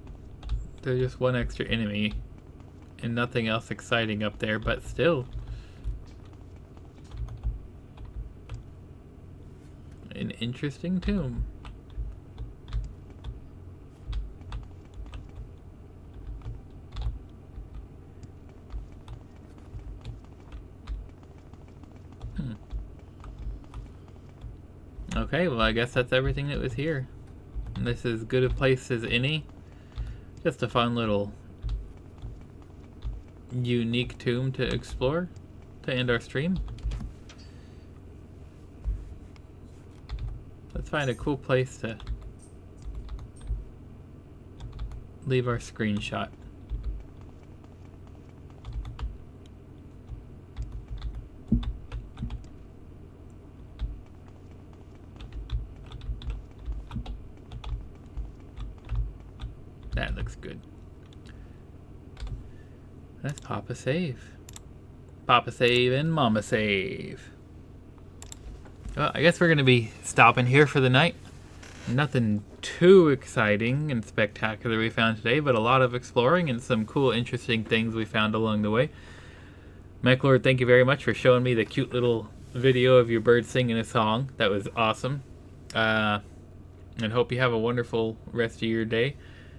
there's just one extra enemy and nothing else exciting up there, but still. An interesting tomb. Okay, well I guess that's everything that was here. And this is as good a place as any. Just a fun little unique tomb to explore to end our stream. Let's find a cool place to leave our screenshot. That looks good. Let's pop a save. Papa save and mama save. Well, I guess we're going to be stopping here for the night. Nothing too exciting and spectacular we found today, but a lot of exploring and some cool, interesting things we found along the way. MechLord, thank you very much for showing me the cute little video of your bird singing a song. That was awesome. And hope you have a wonderful rest of your day.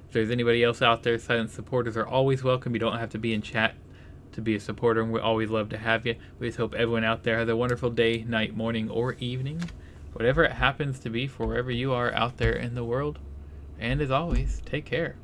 If there's anybody else out there, silent supporters are always welcome. You don't have to be in chat to be a supporter, and we always love to have you. We just hope everyone out there has a wonderful day, night, morning, or evening. whatever it happens to be for wherever you are out there in the world. And as always, take care.